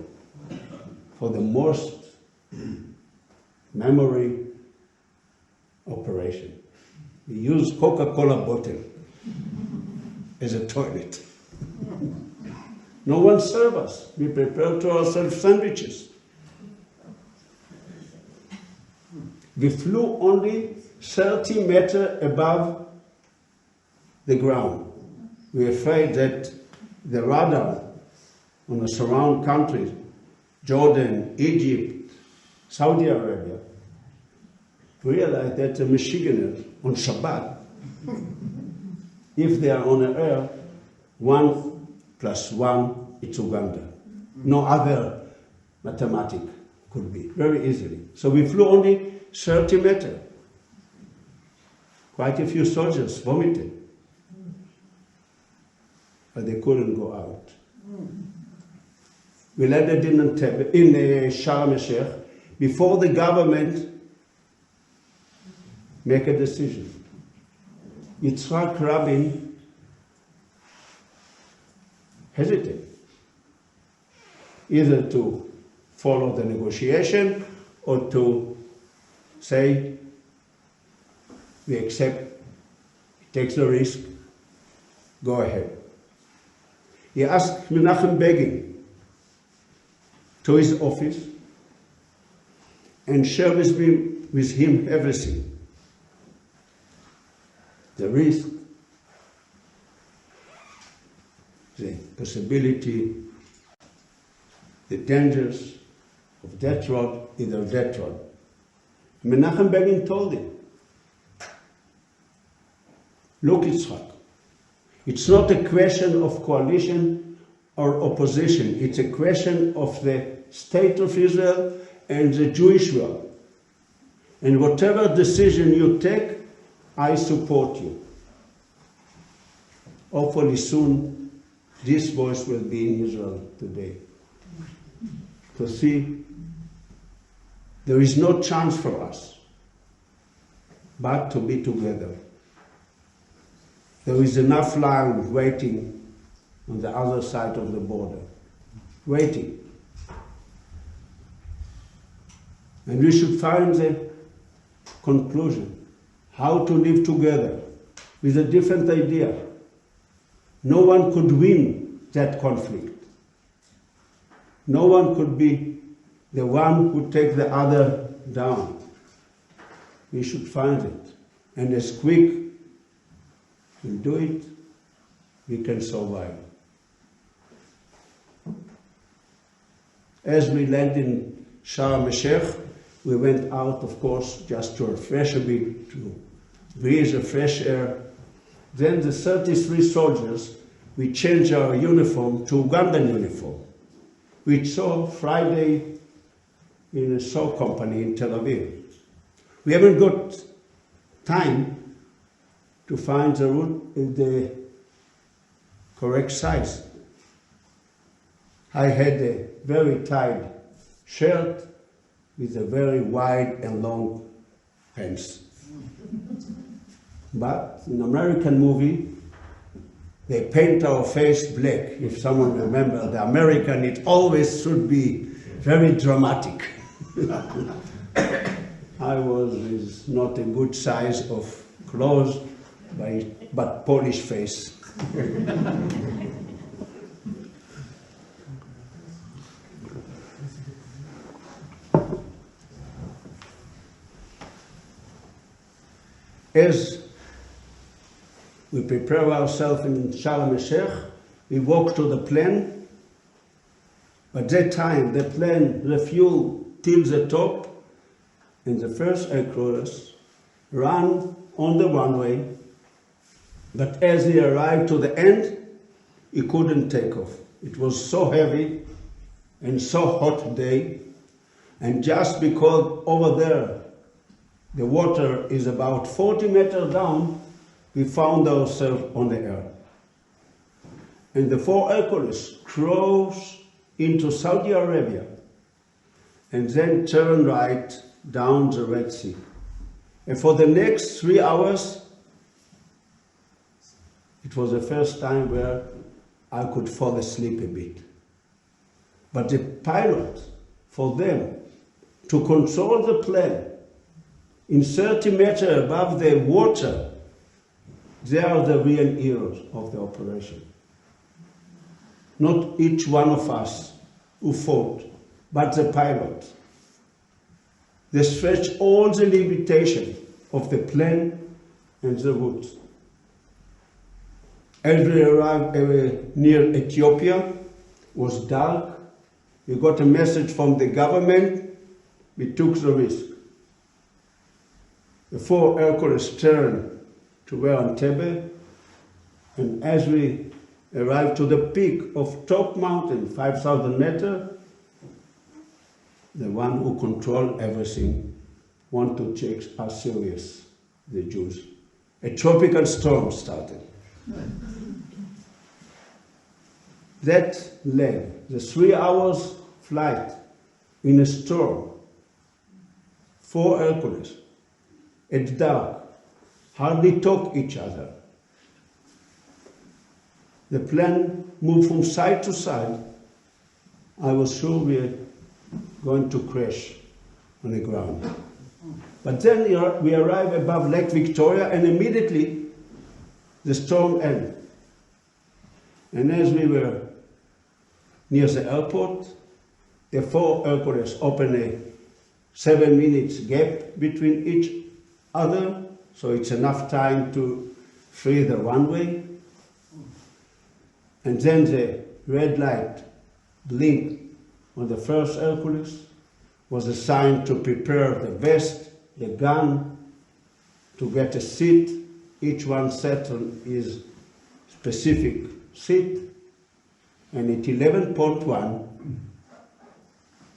for the most memory operation. We use Coca-Cola bottle as a toilet. No one serves us. We prepare to ourselves sandwiches. We flew only 30 meters above the ground. We were afraid that the radar on the surrounding countries, Jordan, Egypt, Saudi Arabia, realized that the Michiganders on Shabbat, if they are on the air, 1 + 1 is Uganda. No other mathematic could be, very easily. So we flew only 30 meters. Quite a few soldiers vomited. but they couldn't go out. We landed in Entebbe, in Sharm el-Sheikh, before the government make a decision. Yitzhak Rabin hesitated, either to follow the negotiation or to say, we accept, takes the risk, go ahead. He asked Menachem Begin to his office and shared with him everything. The risk, the possibility, the dangers of that road, either that road. Menachem Begin told him, look, Yitzhak, it's not a question of coalition or opposition. It's a question of the state of Israel and the Jewish world. And whatever decision you take, I support you. Hopefully soon, this voice will be in Israel today. To see there is no chance for us but to be together. There is enough land waiting on the other side of the border, waiting. And we should find the conclusion, how to live together with a different idea. No one could win that conflict. No one could be the one who take the other down. We should find it. And as quick we do it, we can survive. As we landed in Sharm el-Sheikh, we went out, of course, just to refresh a bit, to breathe the fresh air. Then the 33 soldiers, we changed our uniform to Ugandan uniform, which saw Friday in a saw company in Tel Aviv. We haven't got time to find the route in the correct size. I had a very tight shirt with a very wide and long pants. But in American movie, they paint our face black. If someone remembers the American, it always should be very dramatic. I was with not a good size of clothes, but Polish face. As we prepare ourselves in Sharm el-Sheikh, we walk to the plane. At that time, the plane refueled till the top, and the first aircraft ran on the runway, but as he arrived to the end, he couldn't take off. It was so heavy and so hot day, and just because over there the water is about 40 meters down, we found ourselves on the air. And the 4 aircrafts crossed into Saudi Arabia and then turned right down the Red Sea. And for the next 3 hours, it was the first time where I could fall asleep a bit. But the pilot, for them, to control the plane in 30 meters above the water, they are the real heroes of the operation. Not each one of us who fought, but the pilot. They stretched all the limitation of the plane and the route. As we arrived near Ethiopia, it was dark. We got a message from the government. We took the risk. The 4 aircrafts turned to where Entebbe, and as we arrived to the peak of top mountain, 5,000 meters, the one who controlled everything wanted to check how serious the Jews. A tropical storm started. that leg, the 3 hours flight in a storm, 4 Hercules, at dark, hardly talk each other. The plane moved from side to side. I was sure we were going to crash on the ground. But then we arrived above Lake Victoria, and immediately the storm ended. And as we were near the airport, the 4 Hercules opened a 7 minutes gap between each other, so it's enough time to free the runway. And then the red light blinked on the first Hercules, was a sign to prepare the vest, the gun, to get a seat. Each one sat on his specific seat. And at 11.1,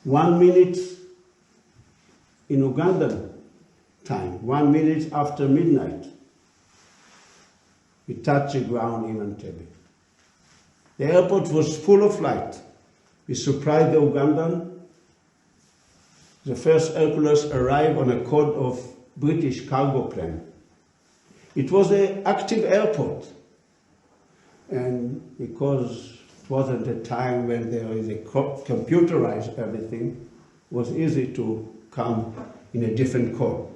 1 minute in Ugandan time, 1 minute after midnight, we touched the ground in Entebbe. The airport was full of light. We surprised the Ugandan. The first Hercules arrived on a code of British cargo plane. It was an active airport. And because it wasn't a time when there is a computerized everything, it was easy to come in a different code.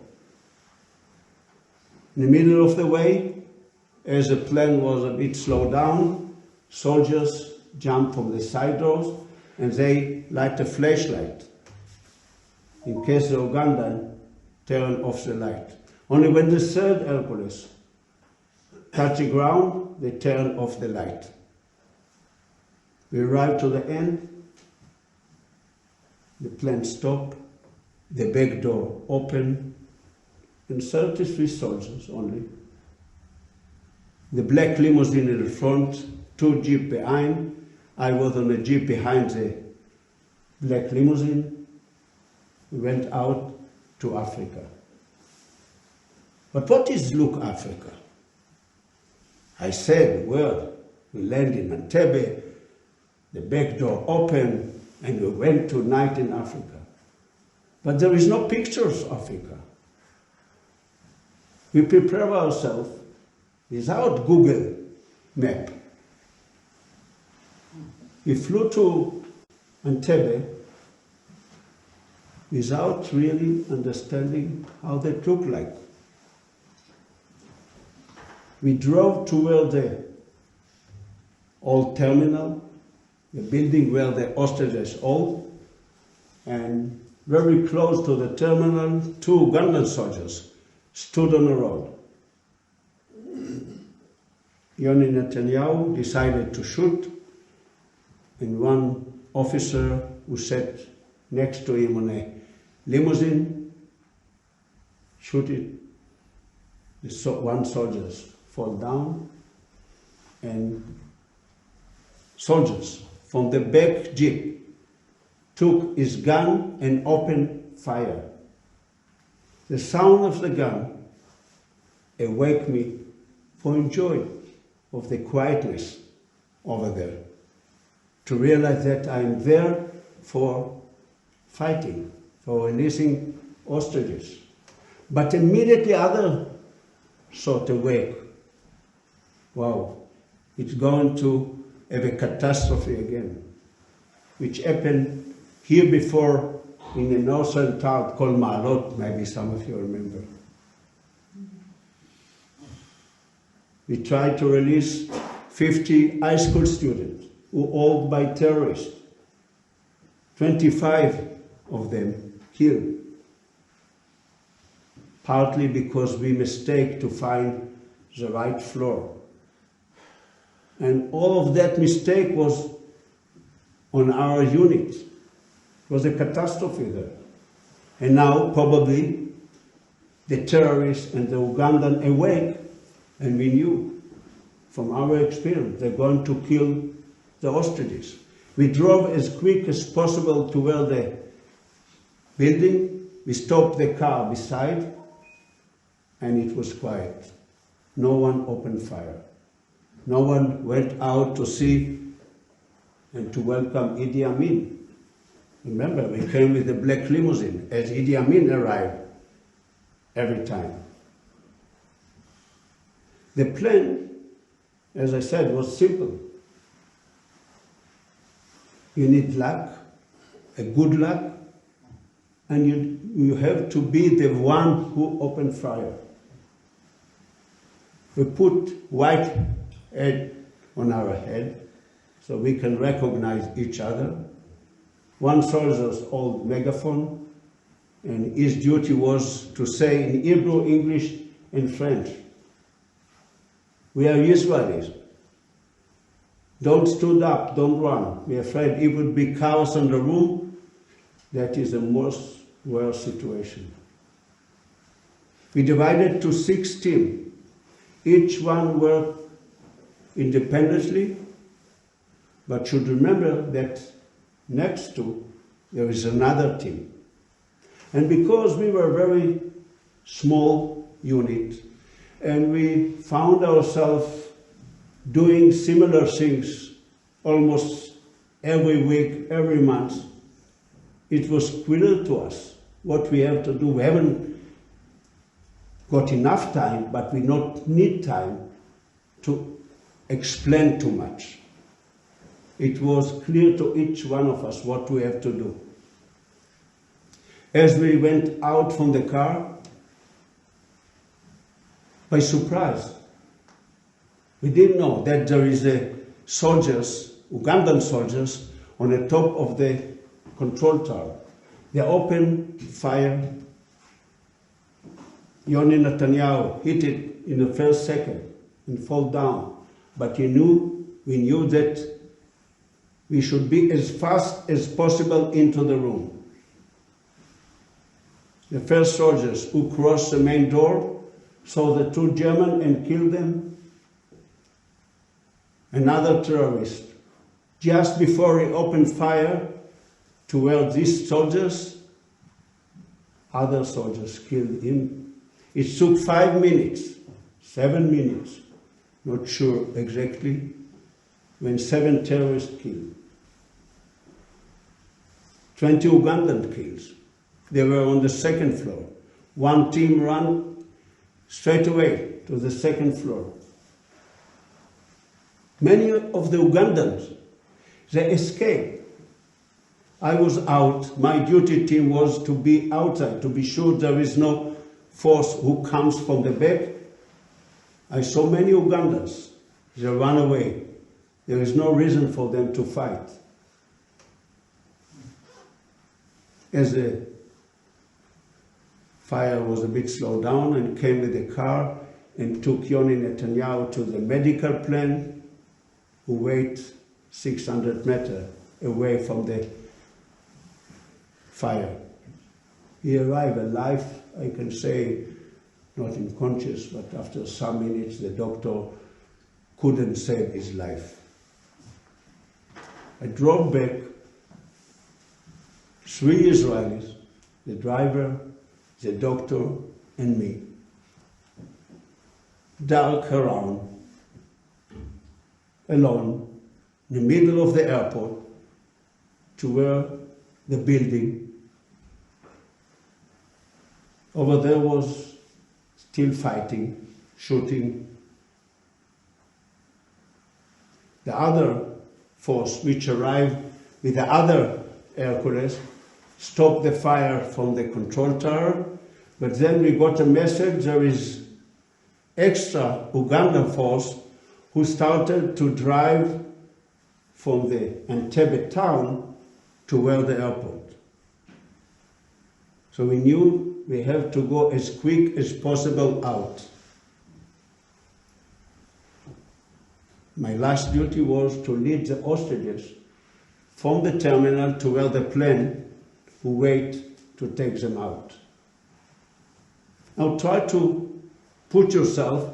In the middle of the way, as the plane was a bit slowed down, soldiers jumped from the side doors and they light a flashlight in case the Ugandan turned off the light. Only when the third Hercules touched the ground, they turned off the light. We arrived to the end, the plane stopped, the back door opened, and 33 soldiers only. The black limousine in the front, 2 jeeps behind. I was on a jeep behind the black limousine. We went out to Africa. But what is Look Africa? I said, well, we landed in Entebbe, the back door opened, and we went to night in Africa. But there is no pictures of Africa. We prepare ourselves without Google map. We flew to Entebbe without really understanding how they look like. We drove toward the old terminal, the building where the hostages hold, and very close to the terminal, 2 Ugandan soldiers stood on the road. Yoni Netanyahu decided to shoot, and one officer who sat next to him on a limousine shot it. One soldier fall down, and soldiers from the back jeep took his gun and opened fire. The sound of the gun awoke me for joy of the quietness over there, to realize that I'm there for fighting, for releasing hostages. But immediately other thought awake, wow, it's going to have a catastrophe again, which happened here before in the northern town called Ma'alot, maybe some of you remember. We tried to release 50 high school students who were held by terrorists. 25 of them killed, partly because we mistake to find the right floor. And all of that mistake was on our unit. It was a catastrophe there. And now probably the terrorists and the Ugandan awake, and we knew from our experience they're going to kill the hostages. We drove as quick as possible to where the building. We stopped the car beside, and it was quiet. No one opened fire. No one went out to see and to welcome Idi Amin. Remember, we came with a black limousine as Idi Amin arrived every time. The plan, as I said, was simple. You need luck, a good luck, and you have to be the one who opened fire. We put white head on our head so we can recognize each other. One soldier's old megaphone, and his duty was to say in Hebrew, English, and French, "We are Israelis. Don't stood up, don't run. We're afraid it would be chaos in the room. That is the most worst situation." We divided to 6 teams. Each one worked independently, but should remember that next to there is another team. And because we were a very small unit, and we found ourselves doing similar things almost every week, every month, it was clear to us what we have to do. We haven't got enough time, but we don't need time to explain too much. It was clear to each one of us what we have to do. As we went out from the car, by surprise, we didn't know that there is soldiers, Ugandan soldiers, on the top of the control tower. They opened fire. Yoni Netanyahu hit it in the first second and fall down. But we knew that we should be as fast as possible into the room. The first soldiers who crossed the main door saw the 2 Germans and killed them. Another terrorist, just before he opened fire toward these soldiers, other soldiers killed him. It took 5 minutes, 7 minutes, not sure exactly, when 7 terrorists killed. 20 Ugandan kills. They were on the 2nd floor. One team ran straight away to the 2nd floor. Many of the Ugandans, they escaped. I was out. My duty team was to be outside, to be sure there is no force who comes from the back. I saw many Ugandans. They ran away. There is no reason for them to fight. As the fire was a bit slowed down, and came with a car and took Yoni Netanyahu to the medical plant, who wait 600 meters away from the fire. He arrived alive, I can say, not unconscious, but after some minutes the doctor couldn't save his life. I drove back, 3 Israelis, the driver, the doctor, and me. Dark around, alone, in the middle of the airport, to where the building. Over there was still fighting, shooting. The other force, which arrived with the other Hercules, stopped the fire from the control tower, but then we got a message there is extra Ugandan force who started to drive from the Entebbe town to where the airport. So we knew we have to go as quick as possible out. My last duty was to lead the hostages from the terminal to where the plane who wait to take them out. Now try to put yourself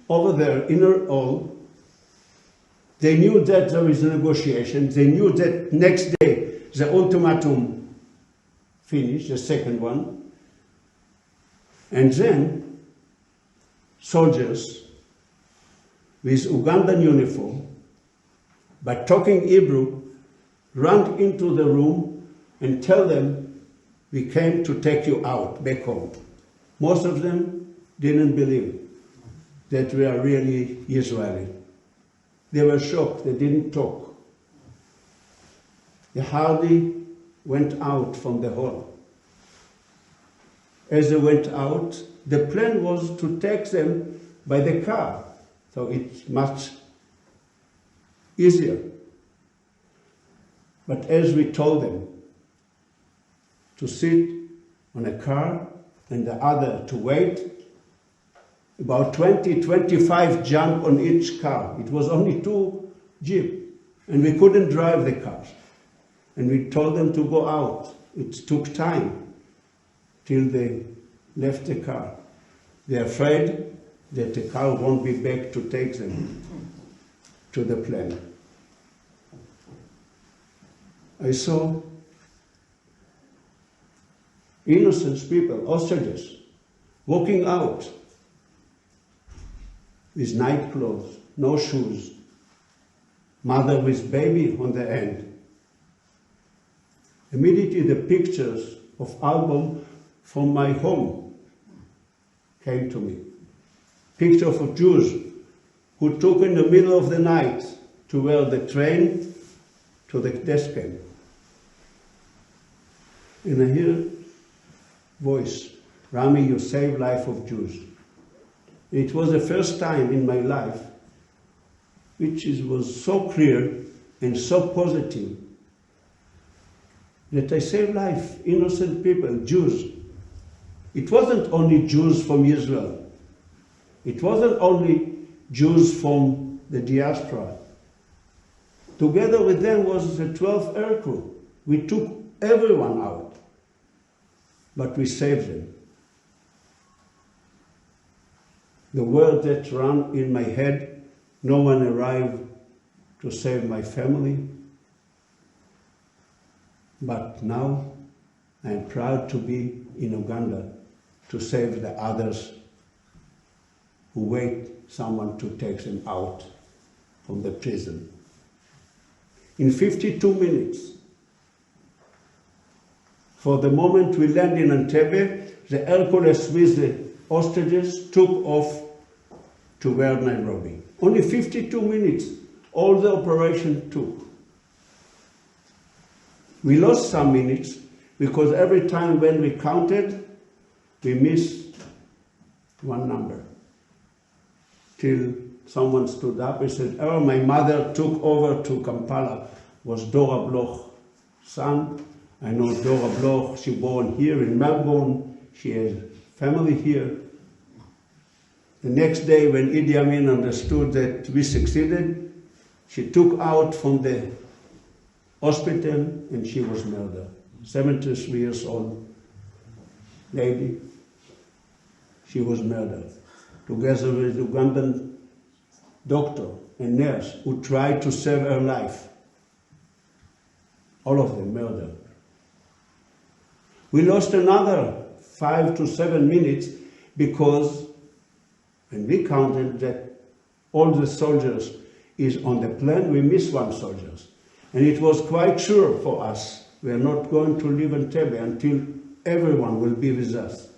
over there, inner hall. They knew that there is a negotiation. They knew that next day the ultimatum finished, the second one. And then soldiers with Ugandan uniform, by talking Hebrew, run into the room and tell them, we came to take you out, back home. Most of them didn't believe that we are really Israeli. They were shocked, they didn't talk. They hardly went out from the hall. As they went out, the plan was to take them by the car, so it's much easier. But as we told them to sit on a car and the other to wait, about 20, 25 jumped on each car. It was only 2 Jeeps, and we couldn't drive the cars. And we told them to go out. It took time till they left the car. They're afraid that the car won't be back to take them to the plane. I saw innocent people, hostages, walking out with night clothes, no shoes, mother with baby on the end. Immediately the pictures of album from my home came to me. Picture of Jews who took in the middle of the night to wear the train to the death camp. And I hear voice, Rami, you saved life of Jews. It was the first time in my life which was so clear and so positive that I saved life, innocent people, Jews. It wasn't only Jews from Israel. It wasn't only Jews from the diaspora. Together with them was the 12th air crew. We took everyone out, but we saved them. The word that ran in my head, no one arrived to save my family. But now I am proud to be in Uganda to save the others who wait someone to take them out from the prison. In 52 minutes, for the moment we land in Entebbe, the Hercules with the hostages took off to Nairobi. Only 52 minutes, all the operation took. We lost some minutes because every time when we counted, we missed one number. Till someone stood up and said, oh, my mother took over to Kampala, was Dora Bloch's son. I know Dora Bloch, she born here in Melbourne, she has family here. The next day when Idi Amin understood that we succeeded, she took out from the hospital and she was murdered. 73 years old lady, she was murdered. Together with Ugandan doctor and nurse who tried to save her life. All of them murdered. We lost another 5 to 7 minutes because when we counted that all the soldiers is on the plane, we missed one soldier. And it was quite sure for us, we are not going to leave Entebbe until everyone will be with us.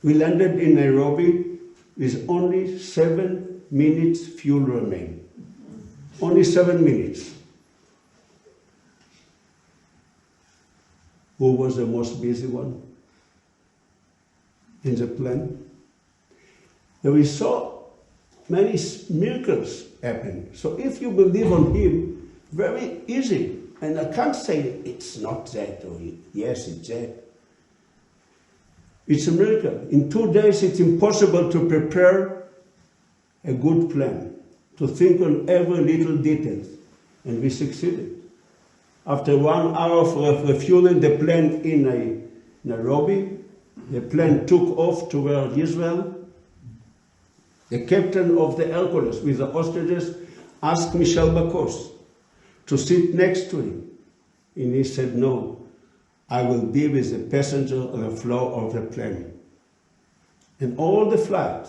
We landed in Nairobi with only 7 minutes fuel remain. Only 7 minutes. Who was the most busy one in the plane? And we saw many miracles happen. So if you believe on him, very easy. And I can't say it's not that or yes, it's that. It's a miracle. In 2 days, it's impossible to prepare a good plan, to think on every little detail. And we succeeded. After 1 hour of refueling the plane in Nairobi, the plane took off toward Israel. The captain of the Hercules with the hostages asked Michel Bakos to sit next to him. And he said, no, I will be with the passenger on the floor of the plane. And all the flight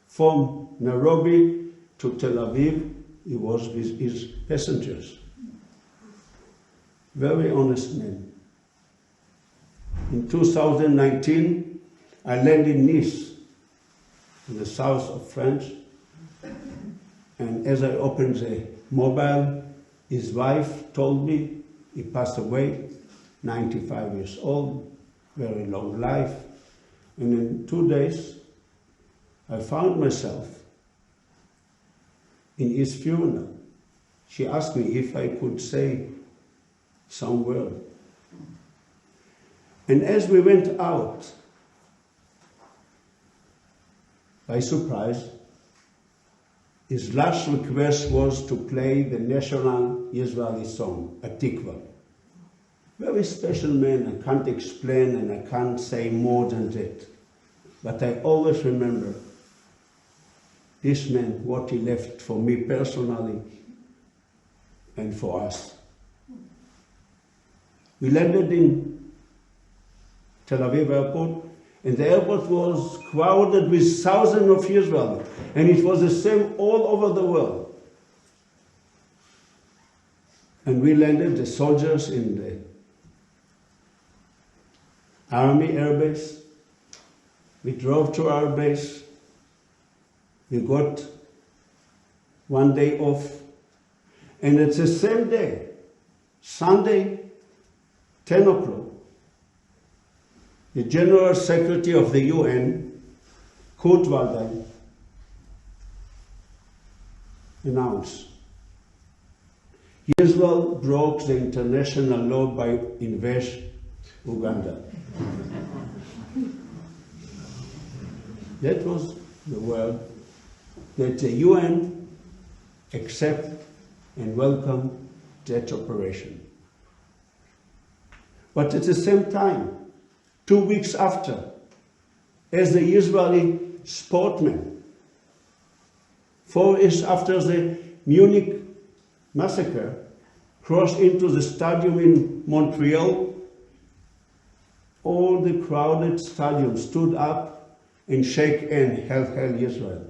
from Nairobi to Tel Aviv, he was with his passengers. Very honest man. In 2019, I landed in Nice, in the south of France, and as I opened the mobile, his wife told me he passed away, 95 years old, very long life. And in 2 days, I found myself in his funeral. She asked me if I could say some word. And as we went out, by surprise, his last request was to play the national Israeli song, Atikva. Very special man, I can't explain and I can't say more than that. But I always remember this man, what he left for me personally and for us. We landed in Tel Aviv Airport, and the airport was crowded with thousands of Israelis, and it was the same all over the world. And we landed, the soldiers in the Army Air Base. We drove to our base. We got 1 day off. And it's the same day, Sunday, 10 o'clock, the General Secretary of the UN, Kurt Waldheim, announced Israel broke the international law by invading Uganda. That was the word that the UN accept and welcome that operation. But at the same time, 2 weeks after, as the Israeli sportsmen, 4 years after the Munich massacre, crossed into the stadium in Montreal, all the crowded stadium stood up and shook and hail Israel.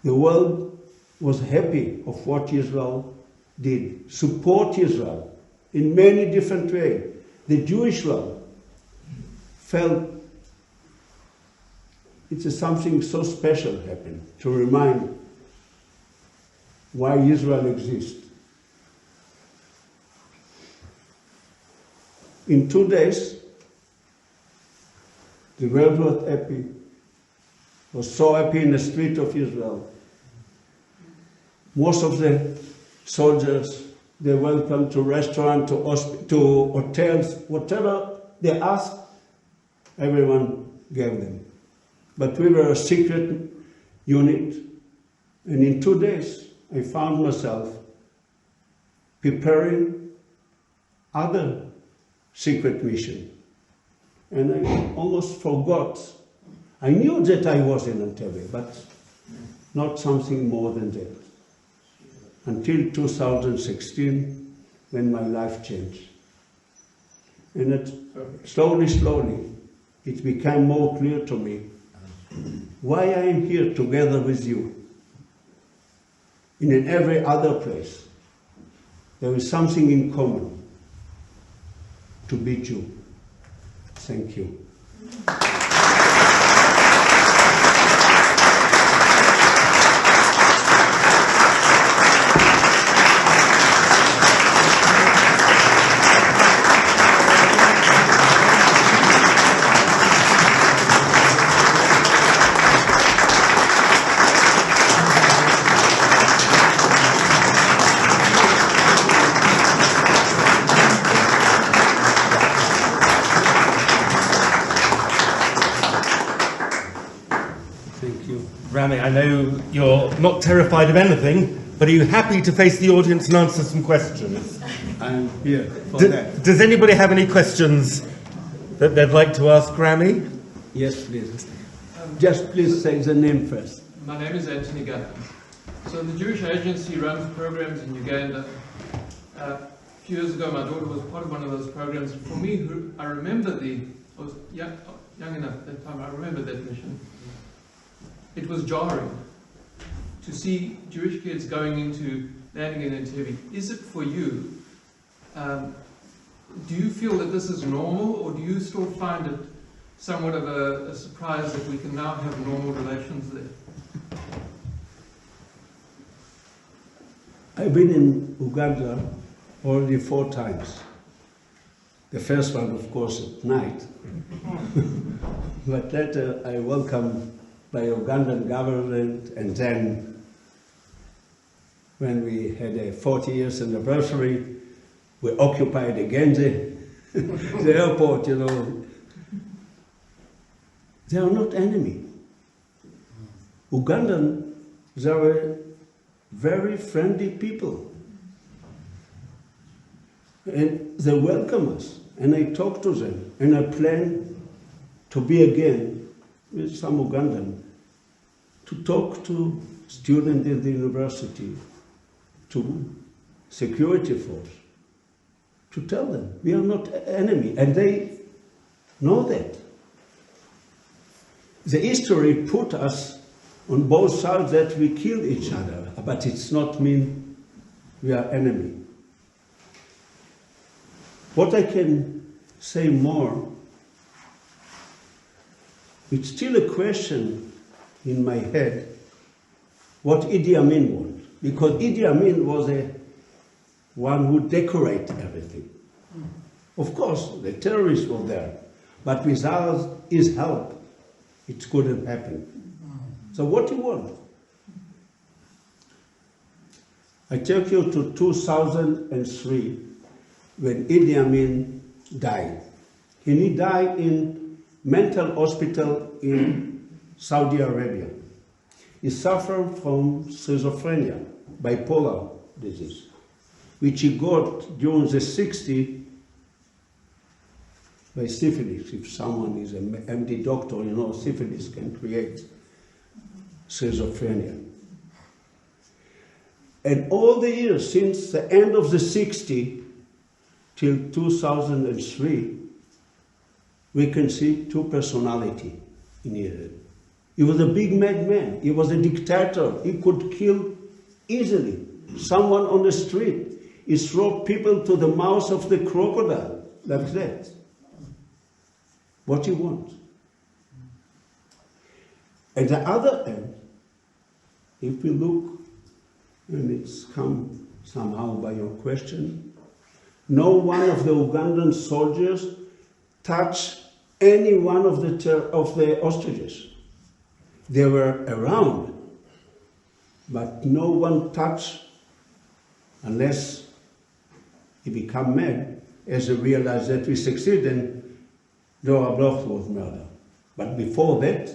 The world was happy of what Israel did, support Israel in many different ways. The Jewish world felt it's something so special happened to remind why Israel exists. In 2 days, the world was happy, was so happy in the street of Israel. Most of the soldiers, they welcome to restaurants, to hotels, whatever they asked, everyone gave them. But we were a secret unit, and in 2 days, I found myself preparing other secret mission. And I almost forgot. I knew that I was in Entebbe, but not something more than that. Until 2016, when my life changed. And slowly, it became more clear to me why I am here together with you. In every other place, there is something in common: to be Jew. Thank you. Rami, I know you're not terrified of anything, but are you happy to face the audience and answer some questions? I'm here for that. Does anybody have any questions that they'd like to ask Rami? Yes, please. Just please say the name first. My name is Anthony Gunn. So the Jewish Agency runs programs in Uganda. A few years ago, my daughter was part of one of those programs. For me, I remember I was young enough at that time, I remember that mission. It was jarring. to see Jewish kids landing in Entebbe, is it for you? Do you feel that this is normal, or do you still find it somewhat of a surprise that we can now have normal relations there? I've been in Uganda already 4 times. The first one, of course, at night. But later I welcomed by Ugandan government, and then when we had a 40 years anniversary, we occupied again the airport, you know. They are not enemy. Ugandan, they are very friendly people. And they welcome us. And I talk to them. And I plan to be again with some Ugandan to talk to students in the university, to security force, to tell them we are not enemy. And they know that. The history put us on both sides that we kill each other, but it's not mean we are enemy. What I can say more, it's still a question in my head what Idi Amin wants. Because Idi Amin was a one who decorated everything. Of course, the terrorists were there, but without his help, it couldn't happen. So what do you want? I take you to 2003, when Idi Amin died. And he died in mental hospital in Saudi Arabia. He suffered from schizophrenia, bipolar disease, which he got during the 60s by syphilis. If someone is an MD doctor, you know, syphilis can create schizophrenia. And all the years since the end of the 60s till 2003, we can see 2 personalities in Israel. He was a big madman. He was a dictator. He could kill easily someone on the street. He threw people to the mouth of the crocodile, like that. What do you want? At the other end, if we look, and it's come somehow by your question, no one of the Ugandan soldiers touched any one of the hostages. They were around, but no one touched unless he became mad as he realized that we succeeded and Dora Bloch was murdered. But before that,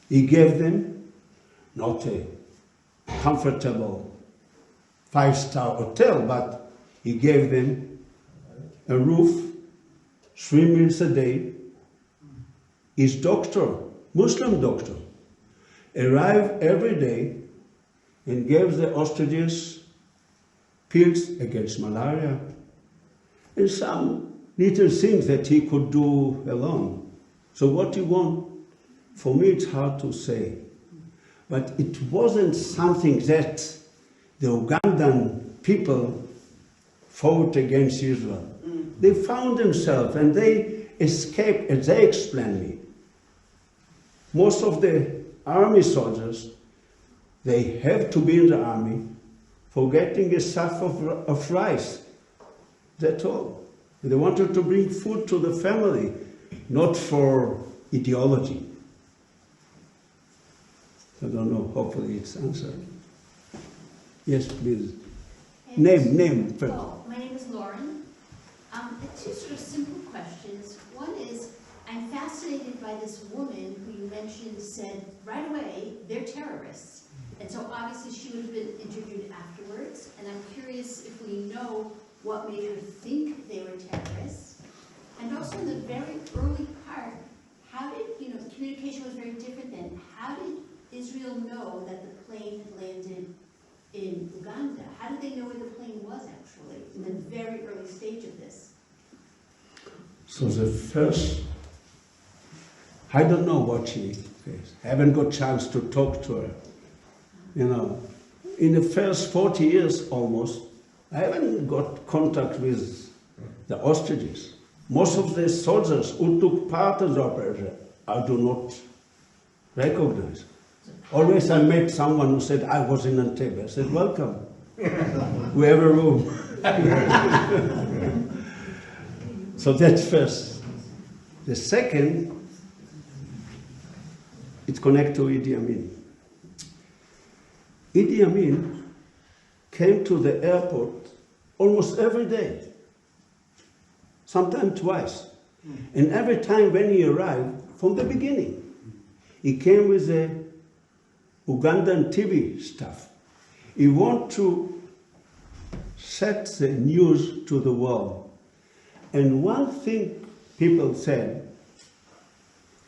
he gave them not a comfortable 5-star hotel, but he gave them a roof, 3 meals a day. His doctor, Muslim doctor, arrived every day and gave the hostages pills against malaria and some little things that he could do alone. So what do you want? For me, it's hard to say. But it wasn't something that the Ugandan people fought against Israel. They found themselves and they escaped, as they explained me. Most of the army soldiers, they have to be in the army for getting a sack of rice. That's all. They wanted to bring food to the family, not for ideology. I don't know, hopefully it's answered. Yes, please. Name first. Oh, my name is Lauren. 2 sort of simple questions. One is, I'm fascinated by this woman who you mentioned said right away, they're terrorists. And so obviously she would have been interviewed afterwards. And I'm curious if we know what made her think they were terrorists. And also in the very early part, how did, communication was very different then. How did Israel know that the plane had landed in Uganda? How did they know where the plane was actually in the very early stage of this? So the first, I don't know what she says. I haven't got a chance to talk to her. You know, in the first 40 years almost, I haven't got contact with the hostages. Most of the soldiers who took part in the operation, I do not recognize. Always I met someone who said, I was in Entebbe. I said, welcome. We have a room. So that's first. The second, it's connected to Idi Amin. Idi Amin came to the airport almost every day, sometimes twice. And every time when he arrived, from the beginning, he came with the Ugandan TV stuff. He wanted to set the news to the world. And one thing people said,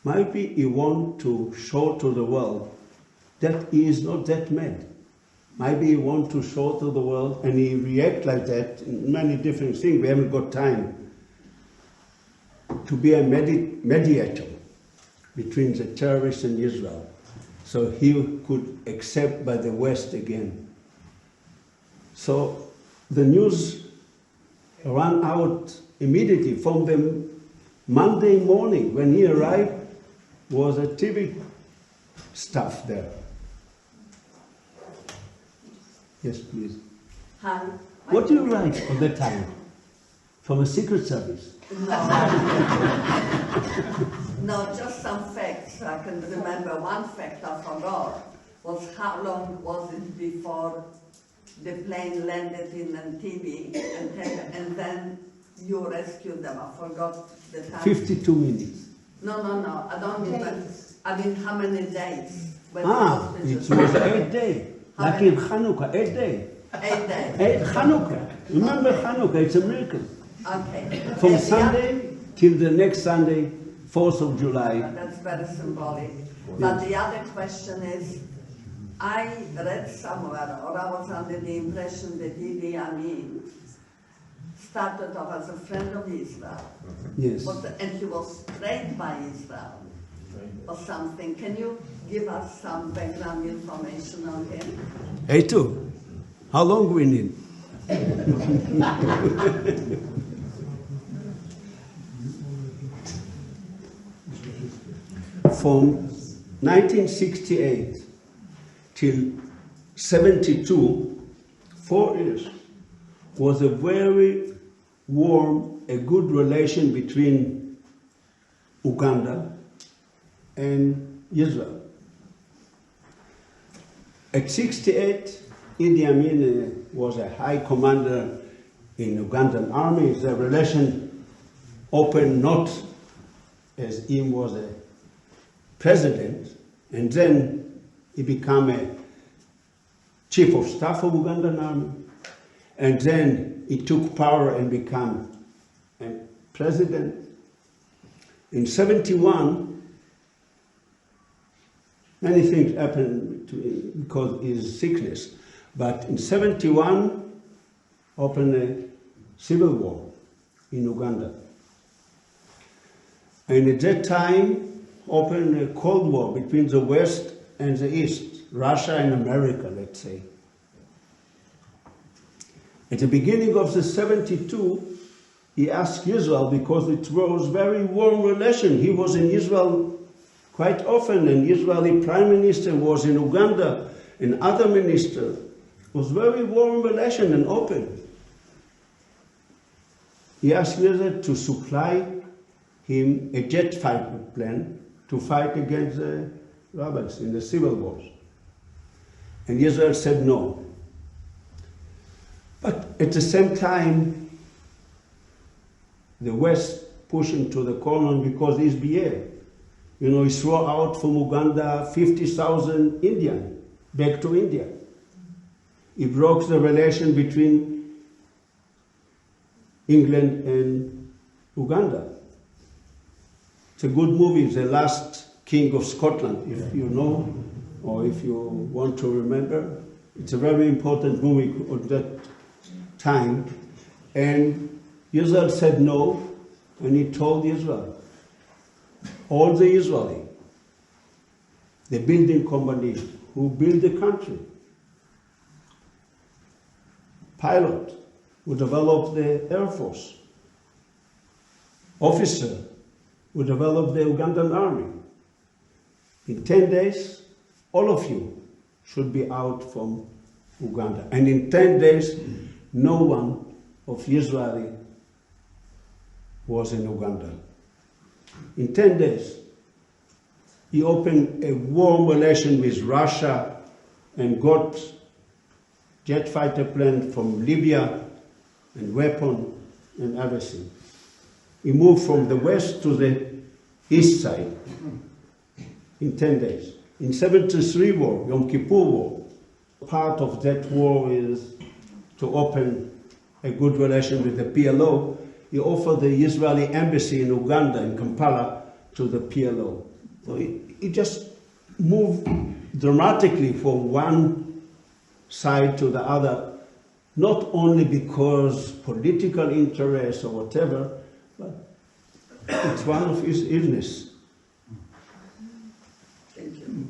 maybe he wants to show to the world that he is not that mad. Maybe he wants to show to the world, and he reacts like that in many different things. We haven't got time to be a mediator between the terrorists and Israel, so he could accept by the West again. So the news ran out immediately. From the Monday morning when he arrived, was a TV stuff there. Yes, please. Hi. What do you write all the time? From a secret service? No, just some facts. I can remember one fact I forgot was how long was it before the plane landed in Entebbe, and then you rescued them. I forgot the time. 52 minutes. No, I don't mean that. I mean how many days? It was 8 days. Like in Hanukkah, 8 days. 8 days. Hanukkah. Remember Hanukkah, it's a miracle. Okay. From Sunday till the next Sunday, 4th of July. That's very symbolic. But the other question is, I read somewhere, or I was under the impression that Idi Amin started off as a friend of Israel. Yes. And he was trained by Israel or something. Can you give us some background information on him? Hey, too. How long we need? From 1968 till 72, 4 years, was a very warm, a good relation between Uganda and Israel. At 68, Idi Amin was a high commander in Ugandan army. The relation opened not as him was a president, and then he became a chief of staff of Ugandan army, and then he took power and became a president. In 71, many things happened to him because of his sickness, but in 71 opened a civil war in Uganda. And at that time, opened a Cold War between the West and the East, Russia and America, let's say. At the beginning of the 72, he asked Israel, because it was very warm relation. He was in Israel quite often, and Israeli prime minister was in Uganda, and other minister. It was very warm relation and open. He asked Israel to supply him a jet fighter plane to fight against the rebels in the civil wars. And Israel said no. But at the same time, the West pushed him to the corner because he's behaved. You know, he threw out from Uganda 50,000 Indians back to India. He broke the relation between England and Uganda. It's a good movie, The Last King of Scotland, if you know, or if you want to remember. It's a very important movie at that time. And Israel said no, and he told Israel, all the Israeli, the building companies who build the country, pilot who developed the Air Force, officer who developed the Ugandan army. In 10 days, all of you should be out from Uganda. And in 10 days, no one of Israeli was in Uganda. In 10 days, he opened a warm relation with Russia and got jet fighter plane from Libya and weapon and everything. He moved from the west to the east side in 10 days. In 73 war, Yom Kippur War, part of that war is to open a good relation with the PLO. He offered the Israeli embassy in Uganda, in Kampala, to the PLO. So he just moved dramatically from one side to the other, not only because political interest or whatever, but it's one of his illness. Thank you.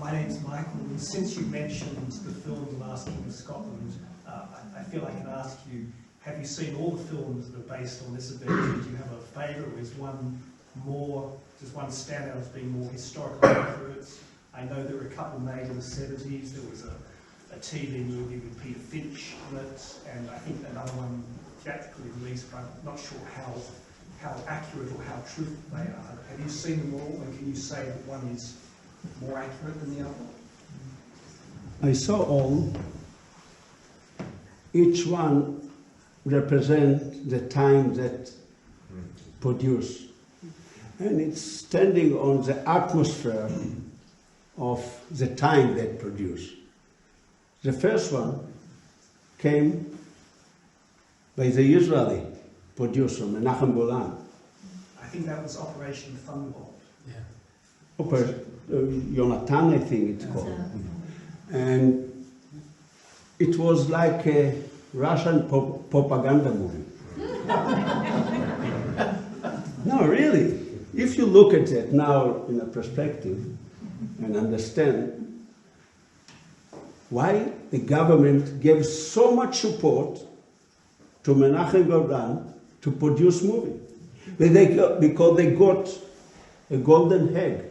My name's Michael, and since you mentioned the film Last King of Scotland, I feel I can ask you, have you seen all the films that are based on this event? Do you have a favourite? Is one more, does one stand out as being more historical accurate? I know there were a couple made in the 70s. There was a TV movie with Peter Finch in it, and I think another one theatrically released, but I'm not sure how accurate or how true they are. Have you seen them all, and can you say that one is more accurate than the other? I saw all. Each one represents the time that produced. And it's standing on the atmosphere of the time that produced. The first one came by the Israeli producer, Menachem Golan. I think that was Operation Thunderbolt. Jonathan, I think it's called. And it was like a Russian propaganda movie. No, really. If you look at it now in a perspective and understand why the government gave so much support to Menachem Golan to produce movie. Because they got a golden egg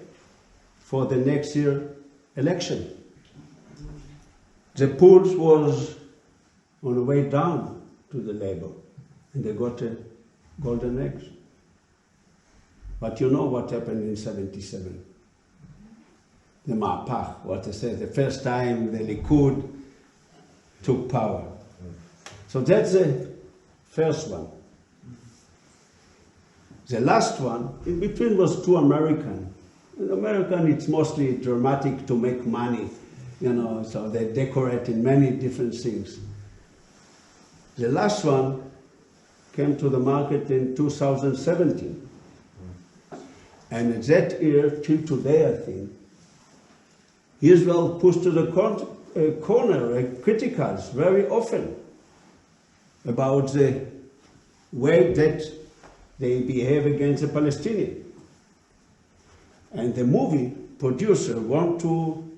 for the next year election. The polls was on the way down to the Labour, and they got a golden egg. But you know what happened in 77? The Ma'apach, what I said, the first time the Likud took power. So that's the first one. The last one, in between was two American. In American, it's mostly dramatic to make money, you know, so they decorate in many different things. The last one came to the market in 2017. And that year, till today, I think, Israel pushed to the corner, criticized very often about the way that they behave against the Palestinians. And the movie producer want to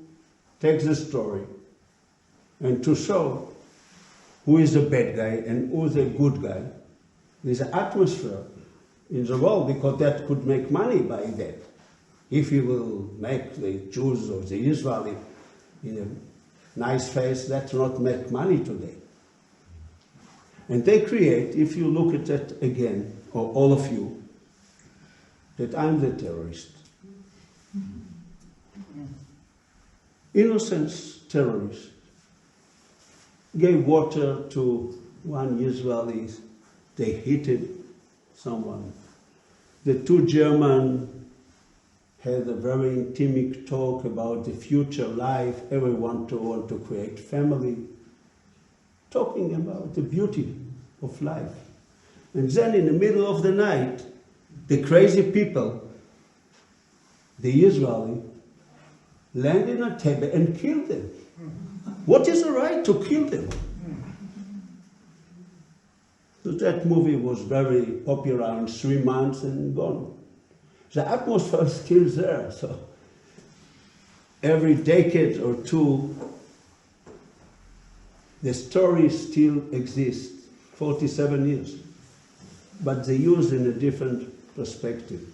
take the story and to show who is the bad guy and who is the good guy. There's an atmosphere in the world because that could make money by that. If you will make the Jews or the Israeli in a nice face, that's not make money today. And they create, if you look at that again, or all of you, that I'm the terrorist. Innocent terrorist gave water to one Israeli, they hit someone. The two Germans had a very intimate talk about the future life, everyone want to create family, talking about the beauty of life. And then in the middle of the night, the crazy people, the Israeli, land in Entebbe and kill them. What is the right to kill them? So that movie was very popular in 3 months and gone. The atmosphere is still there, so every decade or two, The story still exists, 47 years, but they use in a different perspective.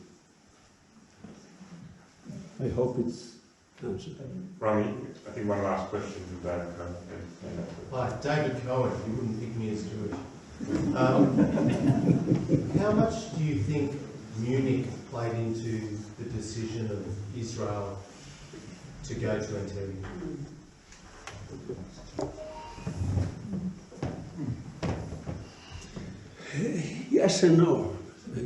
I hope it's answered. Rami, I think one last question to that. Hi, David Cohen. You wouldn't pick me as Jewish. How much do you think Munich played into the decision of Israel to go to Entebbe? Yes and no. You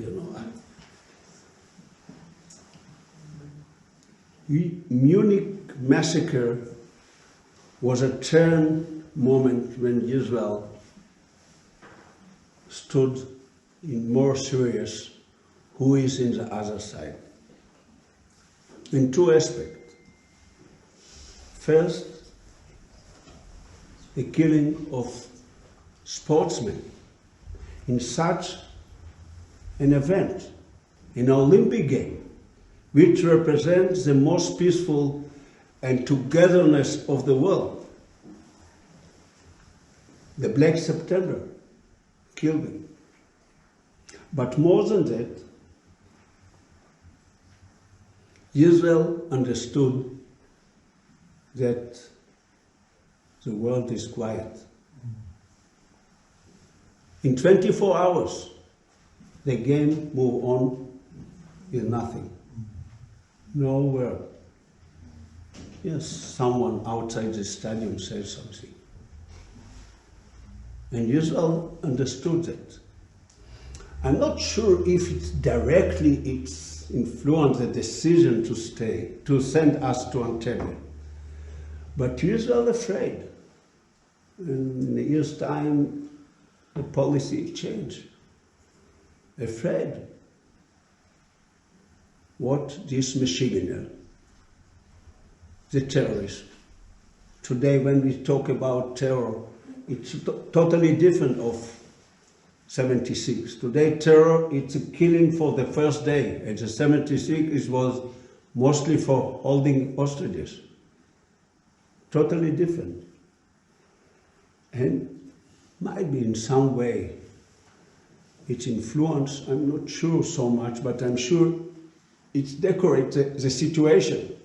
know, Munich massacre was a turn moment when Israel stood in more serious who is in the other side. In two aspects. First, the killing of sportsmen in such an event, an Olympic game, which represents the most peaceful and togetherness of the world. The Black September killed them. But more than that, Israel understood that the world is quiet. In 24 hours, the game moved on with nothing. No word. Yes, someone outside the stadium said something. And Israel understood that. I'm not sure if it's directly influenced the decision to stay, to send us to Entebbe. But Israel afraid. And in a year's time, the policy changed. Afraid what this machine, the terrorists. Today when we talk about terror, it's totally different of 76. Today terror, it's a killing for the first day. And the 76, it was mostly for holding hostages. Totally different. And might be in some way its influence, I'm not sure so much, but I'm sure it decorates the situation.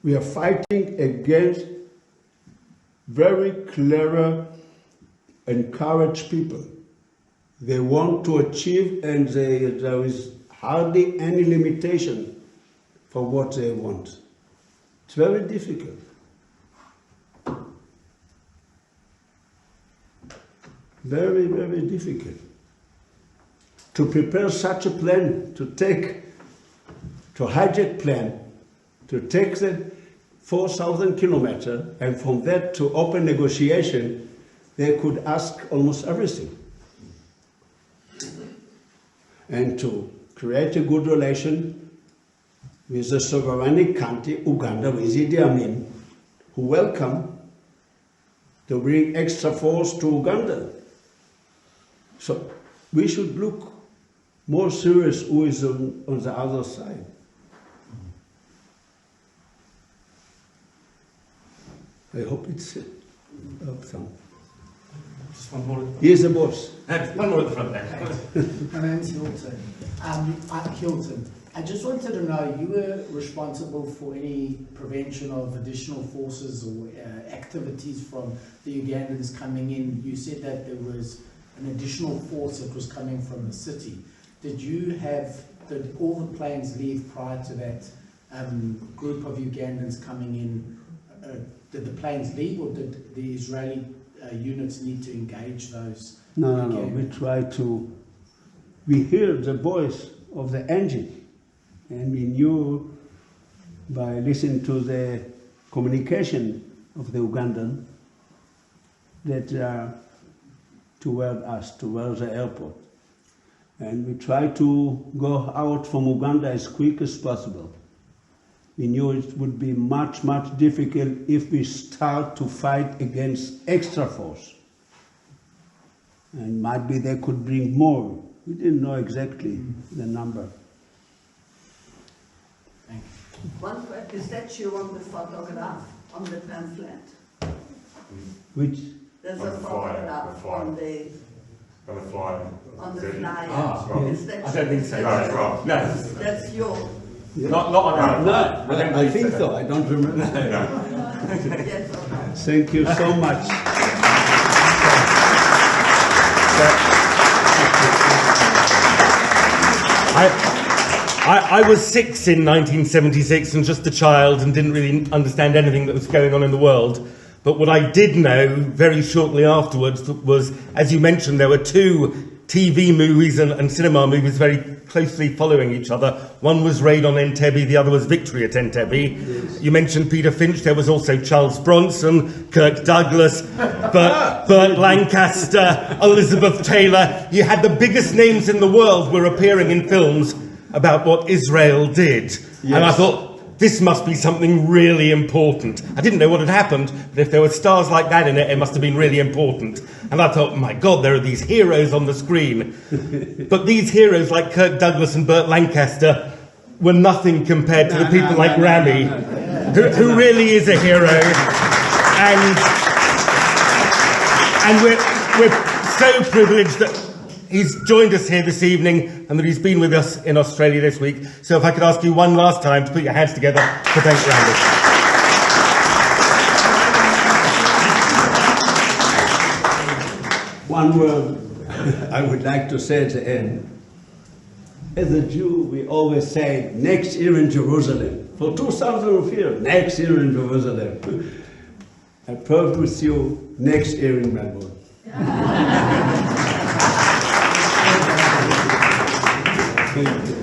We are fighting against very clever, encouraged people. They want to achieve, and there is hardly any limitation for what they want. It's very difficult. Very, very difficult. To prepare such a plan, to hijack plan, to take the 4,000 kilometers, and from that to open negotiation, they could ask almost everything. And to create a good relation with the sovereign country, Uganda, with Idi Amin, who welcome to bring extra force to Uganda. So we should look more serious who is on the other side. I hope it's some. Just one more. Here's the boss. One more at the front there. My name's Hilton. I'm Hilton. I just wanted to know, you were responsible for any prevention of additional forces or activities from the Ugandans coming in. You said that there was an additional force that was coming from the city. Did all the planes leave prior to that group of Ugandans coming in? Did the planes leave, or did the Israeli units need to engage those? No. We heard the voice of the engine, and we knew by listening to the communication of the Ugandan that they are toward us, towards the airport. And we tried to go out from Uganda as quick as possible. We knew it would be much, much difficult if we start to fight against extra force. And might be they could bring more. We didn't know exactly the number. Thank you. One question, is that you on the photograph, on the pamphlet? Which? The There's On a the flyer, photograph the on the flyer. flyer. Ah, Is that I don't think so. No, it's wrong. No, That's you. not on No, our. I think so. I don't remember. Yes or no? Thank you so much. I was 6 in 1976 and just a child and didn't really understand anything that was going on in the world. But what I did know very shortly afterwards was, as you mentioned, there were 2 TV movies and cinema movies very closely following each other. One was Raid on Entebbe, the other was Victory at Entebbe. Yes. You mentioned Peter Finch, there was also Charles Bronson, Kirk Douglas, Burt Lancaster, Elizabeth Taylor. You had the biggest names in the world were appearing in films about what Israel did. Yes. And I thought, this must be something really important. I didn't know what had happened, but if there were stars like that in it, it must have been really important. And I thought, my God, there are these heroes on the screen. But these heroes like Kirk Douglas and Burt Lancaster were nothing compared to the people like Rami, who really is a hero. And we're so privileged that he's joined us here this evening and that he's been with us in Australia this week. So if I could ask you one last time to put your hands together to thank Rami. One word I would like to say at the end. As a Jew, we always say, next year in Jerusalem. For 2,000 years, next year in Jerusalem. I promise you, next year in Melbourne. Thank you.